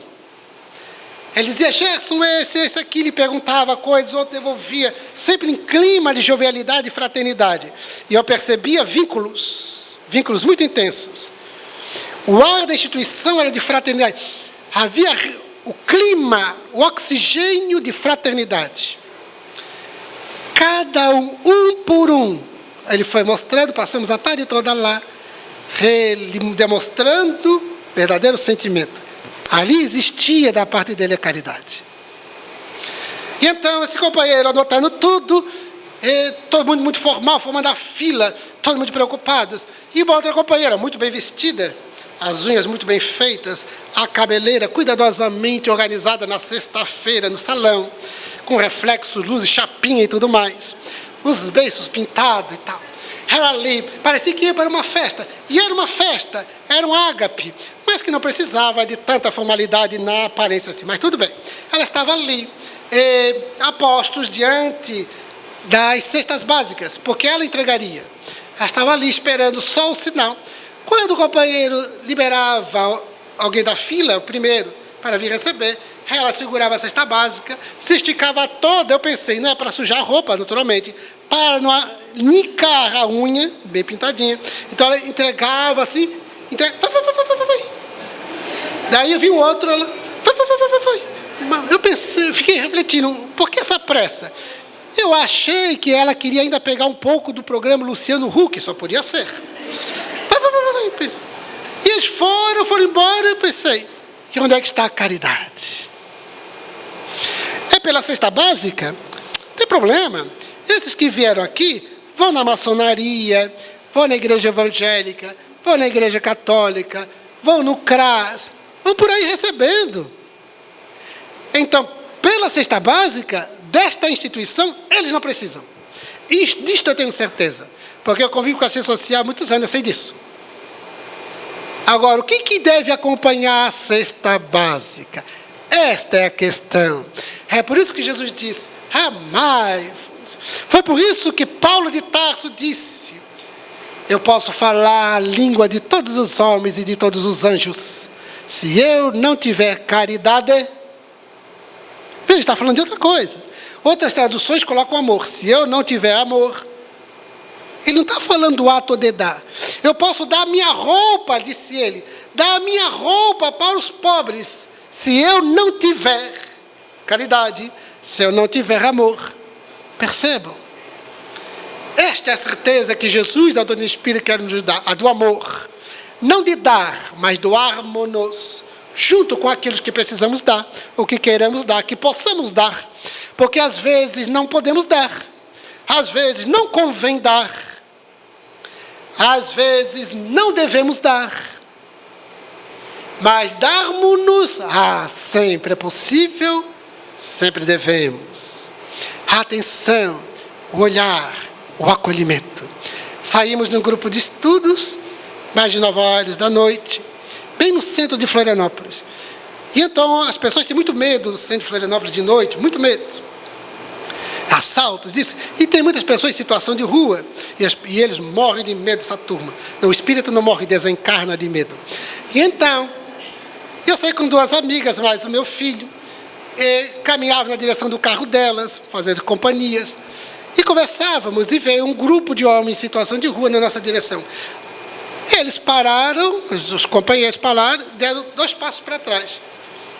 Ele dizia, Gerson, esse aqui, ele perguntava coisas, outro devolvia, sempre em clima de jovialidade e fraternidade. E eu percebia vínculos muito intensos. O ar da instituição era de fraternidade. Havia o clima, o oxigênio de fraternidade. Cada um por um. Ele foi mostrando, passamos a tarde toda lá, ele demonstrando verdadeiro sentimento. Ali existia da parte dele a caridade. E então, esse companheiro anotando tudo, todo mundo muito formal, formando a fila, todos muito preocupados. E uma outra companheira, muito bem vestida, as unhas muito bem feitas, a cabeleira cuidadosamente organizada na sexta-feira no salão, com reflexos, luzes, chapinha e tudo mais. Os beiços pintados e tal. Ela ali, parecia que ia para uma festa. E era uma festa, era um ágape, mas que não precisava de tanta formalidade na aparência assim. Mas tudo bem. Ela estava ali, a postos diante das cestas básicas, porque ela entregaria. Ela estava ali esperando só o sinal. Quando o companheiro liberava alguém da fila, o primeiro, para vir receber, ela segurava a cesta básica, se esticava toda, eu pensei, não é para sujar a roupa, naturalmente, para não nicar a unha, bem pintadinha. Então ela entregava assim, Daí eu vi um outro, ela, eu pensei, fiquei refletindo, por que essa pressa? Eu achei que ela queria ainda pegar um pouco do programa Luciano Huck, só podia ser. E eles foram embora, eu pensei, e onde é que está a caridade? É pela cesta básica? Não tem problema. Esses que vieram aqui vão na maçonaria, vão na igreja evangélica, vão na igreja católica, vão no CRAS, vão por aí recebendo. Então, pela cesta básica desta instituição, eles não precisam. Disto eu tenho certeza, porque eu convivo com a ciência social há muitos anos, eu sei disso. Agora, o que deve acompanhar a cesta básica? Esta é a questão. É por isso que Jesus disse, amai-vos. Foi por isso que Paulo de Tarso disse, eu posso falar a língua de todos os homens e de todos os anjos. Se eu não tiver caridade, ele está falando de outra coisa. Outras traduções colocam amor. Se eu não tiver amor, ele não está falando do ato de dar. Eu posso dar a minha roupa, disse ele, dar a minha roupa para os pobres. Se eu não tiver caridade, se eu não tiver amor. Percebam? Esta é a certeza que Jesus, a doutrina espírita, quer nos dar, a do amor. Não de dar, mas doarmos-nos, junto com aqueles que precisamos dar, ou que queremos dar, que possamos dar. Porque às vezes não podemos dar, às vezes não convém dar, às vezes não devemos dar. Mas darmos-nos, sempre é possível, sempre devemos. A atenção, o olhar, o acolhimento. Saímos de um grupo de estudos, mais de 9 horas da noite, bem no centro de Florianópolis. E então as pessoas têm muito medo do centro de Florianópolis de noite, muito medo. Assaltos, isso. E tem muitas pessoas em situação de rua, e eles morrem de medo dessa turma. Não, o espírito não morre, desencarna de medo. E então, eu saí com 2 amigas, mais o meu filho, e caminhava na direção do carro delas, fazendo companhias, e conversávamos, e veio um grupo de homens em situação de rua na nossa direção. Eles pararam, os companheiros pararam, deram 2 passos para trás.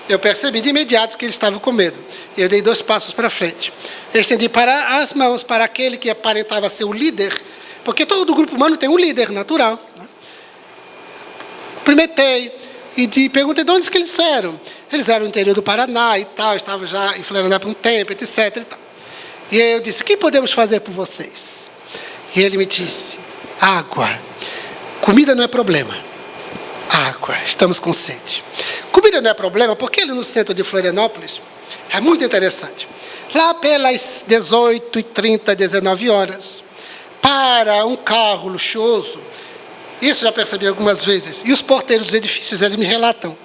Eu percebi de imediato que eles estavam com medo. Eu dei 2 passos para frente. Eu estendi para as mãos para aquele que aparentava ser o líder, porque todo grupo humano tem um líder natural, né? Cumprimentei e perguntei de onde que eles eram. Eles eram do interior do Paraná e tal, estavam já em Florianópolis por um tempo, etc. E tal. E eu disse, o que podemos fazer por vocês? E ele me disse, água. Comida não é problema. Água, estamos com sede. Comida não é problema, porque ele no centro de Florianópolis é muito interessante. Lá pelas 18h30, 19 horas, para um carro luxuoso, isso já percebi algumas vezes, e os porteiros dos edifícios, eles me relatam,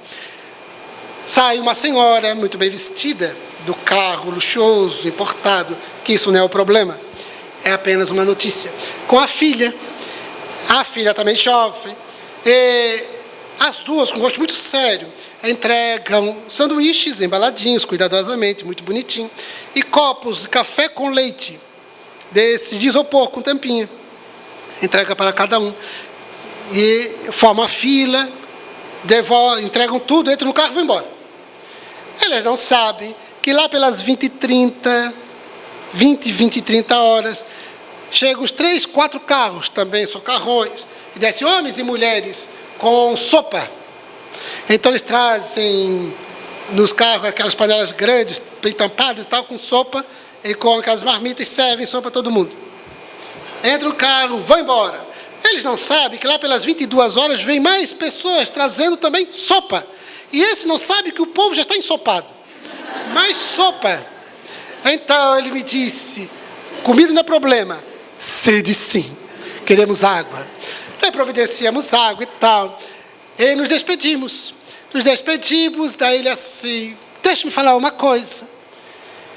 sai uma senhora muito bem vestida do carro luxuoso, importado, que isso não é o problema, é apenas uma notícia, com a filha também jovem, e as duas com um rosto muito sério, entregam sanduíches embaladinhos, cuidadosamente, muito bonitinho, e copos de café com leite, desse de isopor com tampinha, entrega para cada um, e formam a fila, entregam tudo, entram no carro e vão embora. Elas não sabem que lá pelas 20 e 30 horas, chegam os 3, 4 carros, também socarrões, e descem homens e mulheres com sopa. Então eles trazem nos carros aquelas panelas grandes, bem tampadas e tal, com sopa, e com aquelas marmitas, servem sopa a todo mundo. Entra o carro, vão embora. Eles não sabem que lá pelas 22 horas vem mais pessoas trazendo também sopa. E esse não sabe que o povo já está ensopado. Mais sopa. Então ele me disse, comida não é problema. Sede sim, queremos água. Daí providenciamos água e tal. E nos despedimos. Daí ele assim, deixa-me falar uma coisa.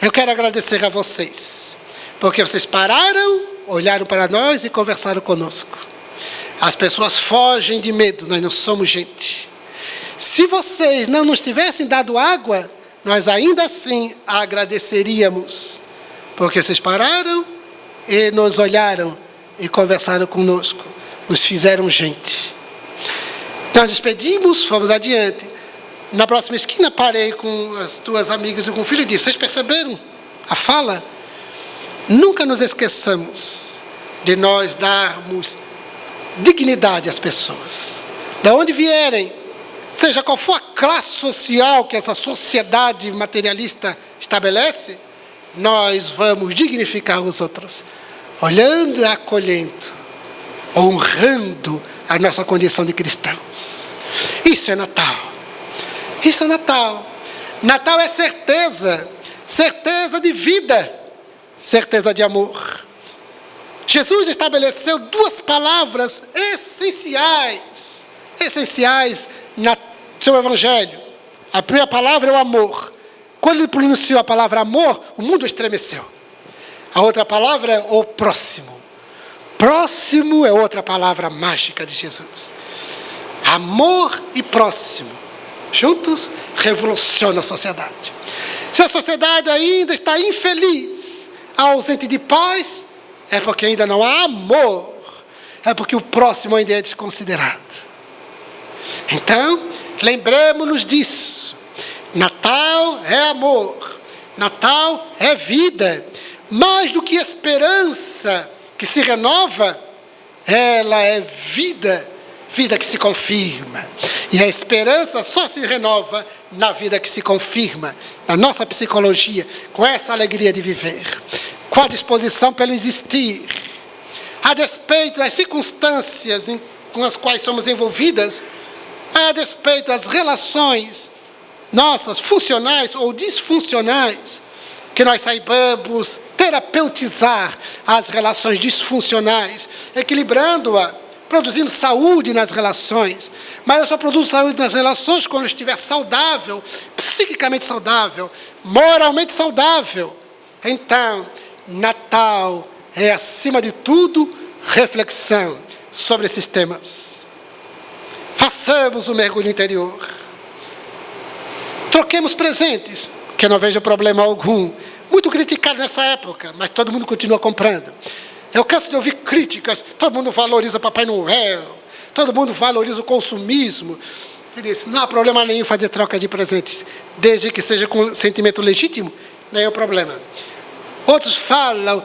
Eu quero agradecer a vocês, porque vocês pararam, olharam para nós e conversaram conosco. As pessoas fogem de medo, nós não somos gente. Se vocês não nos tivessem dado água, nós ainda assim agradeceríamos, porque vocês pararam e nos olharam e conversaram conosco, nos fizeram gente. Nós despedimos, fomos adiante. Na próxima esquina parei com as 2 amigas e com o filho e disse, vocês perceberam a fala? Nunca nos esqueçamos de nós darmos dignidade às pessoas. Da onde vierem, seja qual for a classe social que essa sociedade materialista estabelece, nós vamos dignificar os outros, olhando e acolhendo, honrando a nossa condição de cristãos. Isso é Natal. Isso é Natal. Natal é certeza, certeza de vida, certeza de amor. Jesus estabeleceu 2 palavras essenciais no seu evangelho. A primeira palavra é o amor. Quando ele pronunciou a palavra amor, o mundo estremeceu. A outra palavra é o próximo. Próximo é outra palavra mágica de Jesus. Amor e próximo, juntos, revolucionam a sociedade. Se a sociedade ainda está infeliz, ausente de paz, é porque ainda não há amor. É porque o próximo ainda é desconsiderado. Então, lembremos-nos disso. Natal é amor. Natal é vida. Mais do que esperança que se renova, ela é vida, vida que se confirma. E a esperança só se renova na vida que se confirma, na nossa psicologia, com essa alegria de viver, com a disposição pelo existir, a despeito das circunstâncias com as quais somos envolvidas, a despeito das relações nossas, funcionais ou disfuncionais, que nós saibamos terapeutizar as relações disfuncionais, equilibrando-a, produzindo saúde nas relações. Mas eu só produzo saúde nas relações quando eu estiver saudável, psiquicamente saudável, moralmente saudável. Então, Natal é, acima de tudo, reflexão sobre esses temas. Façamos um mergulho interior. Troquemos presentes, que eu não vejo problema algum. Muito criticado nessa época, mas todo mundo continua comprando. Eu canso de ouvir críticas, todo mundo valoriza Papai Noel, todo mundo valoriza o consumismo. Ele disse, não há problema nenhum fazer troca de presentes, desde que seja com sentimento legítimo, não é o problema. Outros falam,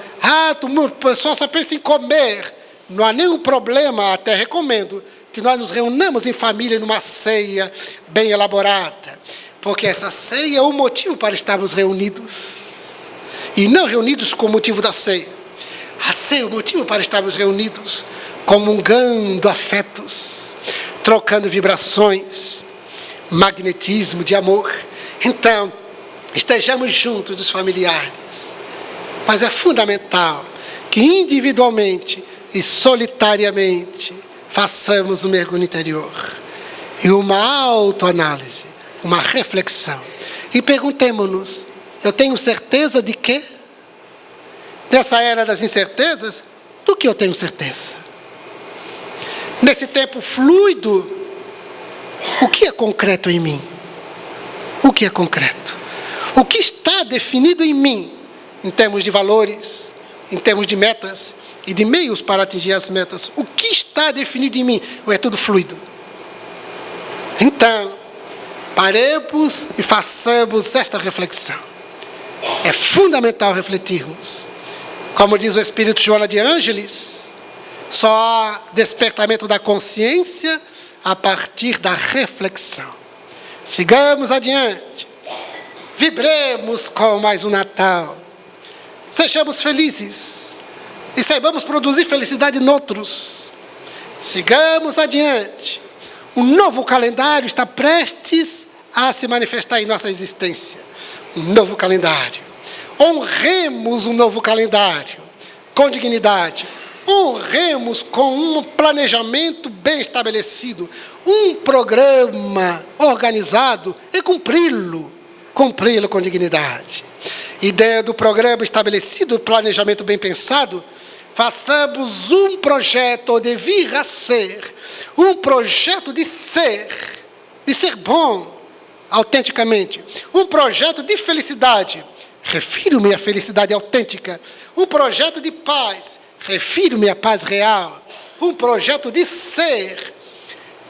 o pessoal só pensa em comer. Não há nenhum problema, até recomendo, que nós nos reunamos em família numa ceia bem elaborada. Porque essa ceia é o motivo para estarmos reunidos. E não reunidos com o motivo da ceia. A ceia é o motivo para estarmos reunidos, comungando afetos, trocando vibrações, magnetismo de amor. Então, estejamos juntos dos familiares. Mas é fundamental que individualmente e solitariamente façamos um mergulho interior e uma autoanálise, uma reflexão. E perguntemo-nos, eu tenho certeza de quê? Nessa era das incertezas, do que eu tenho certeza? Nesse tempo fluido, o que é concreto em mim? O que é concreto? O que está definido em mim, em termos de valores, em termos de metas e de meios para atingir as metas? O que está definido em mim? Ou é tudo fluido? Então, paremos e façamos esta reflexão. É fundamental refletirmos. Como diz o Espírito Joana de Ângeles, só há despertamento da consciência a partir da reflexão. Sigamos adiante. Vibremos com mais um Natal. Sejamos felizes e saibamos produzir felicidade noutros. Sigamos adiante. Um novo calendário está prestes a se manifestar em nossa existência. Um novo calendário. Honremos um novo calendário com dignidade. Honremos com um planejamento bem estabelecido, um programa organizado e cumpri-lo com dignidade. Ideia do programa estabelecido, planejamento bem pensado, façamos um projeto ou de vir a ser, um projeto de ser bom, autenticamente, um projeto de felicidade, refiro-me à felicidade autêntica, um projeto de paz, refiro-me à paz real, um projeto de ser,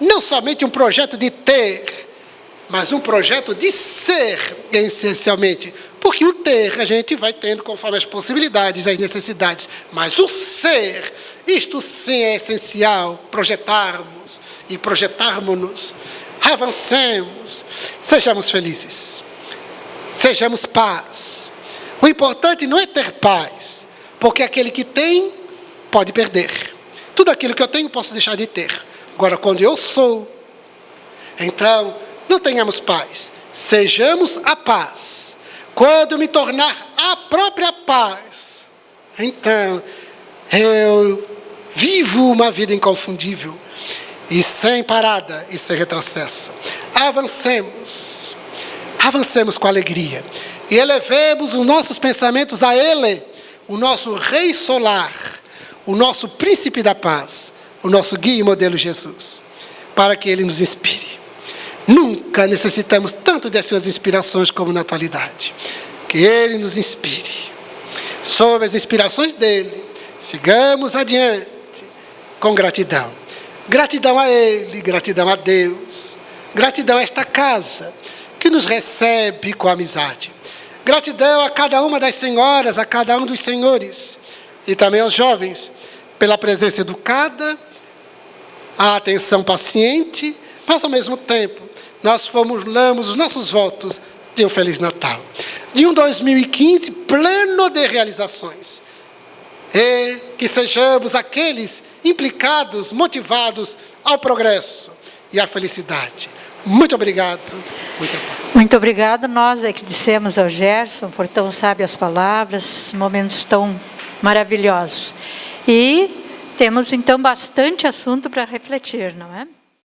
não somente um projeto de ter, mas um projeto de ser, essencialmente, porque o ter a gente vai tendo conforme as possibilidades, as necessidades, mas o ser, isto sim é essencial, projetarmos e projetarmos-nos, avancemos, sejamos felizes, sejamos paz. O importante não é ter paz, porque aquele que tem, pode perder. Tudo aquilo que eu tenho, posso deixar de ter. Agora, quando eu sou, então, não tenhamos paz. Sejamos a paz. Quando me tornar a própria paz, então, eu vivo uma vida inconfundível. E sem parada e sem retrocesso. Avancemos. Avancemos com alegria. E elevemos os nossos pensamentos a Ele, o nosso Rei Solar, o nosso Príncipe da Paz, o nosso guia e modelo Jesus, para que Ele nos inspire. Nunca necessitamos tanto de suas inspirações como na atualidade. Que Ele nos inspire. Sob as inspirações dEle, sigamos adiante com gratidão. Gratidão a Ele, gratidão a Deus, gratidão a esta casa que nos recebe com amizade. Gratidão a cada uma das senhoras, a cada um dos senhores, e também aos jovens, pela presença educada, a atenção paciente, mas ao mesmo tempo, nós formulamos os nossos votos de um Feliz Natal. De um 2015 pleno de realizações. E que sejamos aqueles implicados, motivados ao progresso e à felicidade. Muito obrigado. Muita paz. Muito obrigado. Nós é que dissemos ao Gerson por tão sábias palavras, momentos tão maravilhosos. E temos, então, bastante assunto para refletir, não é?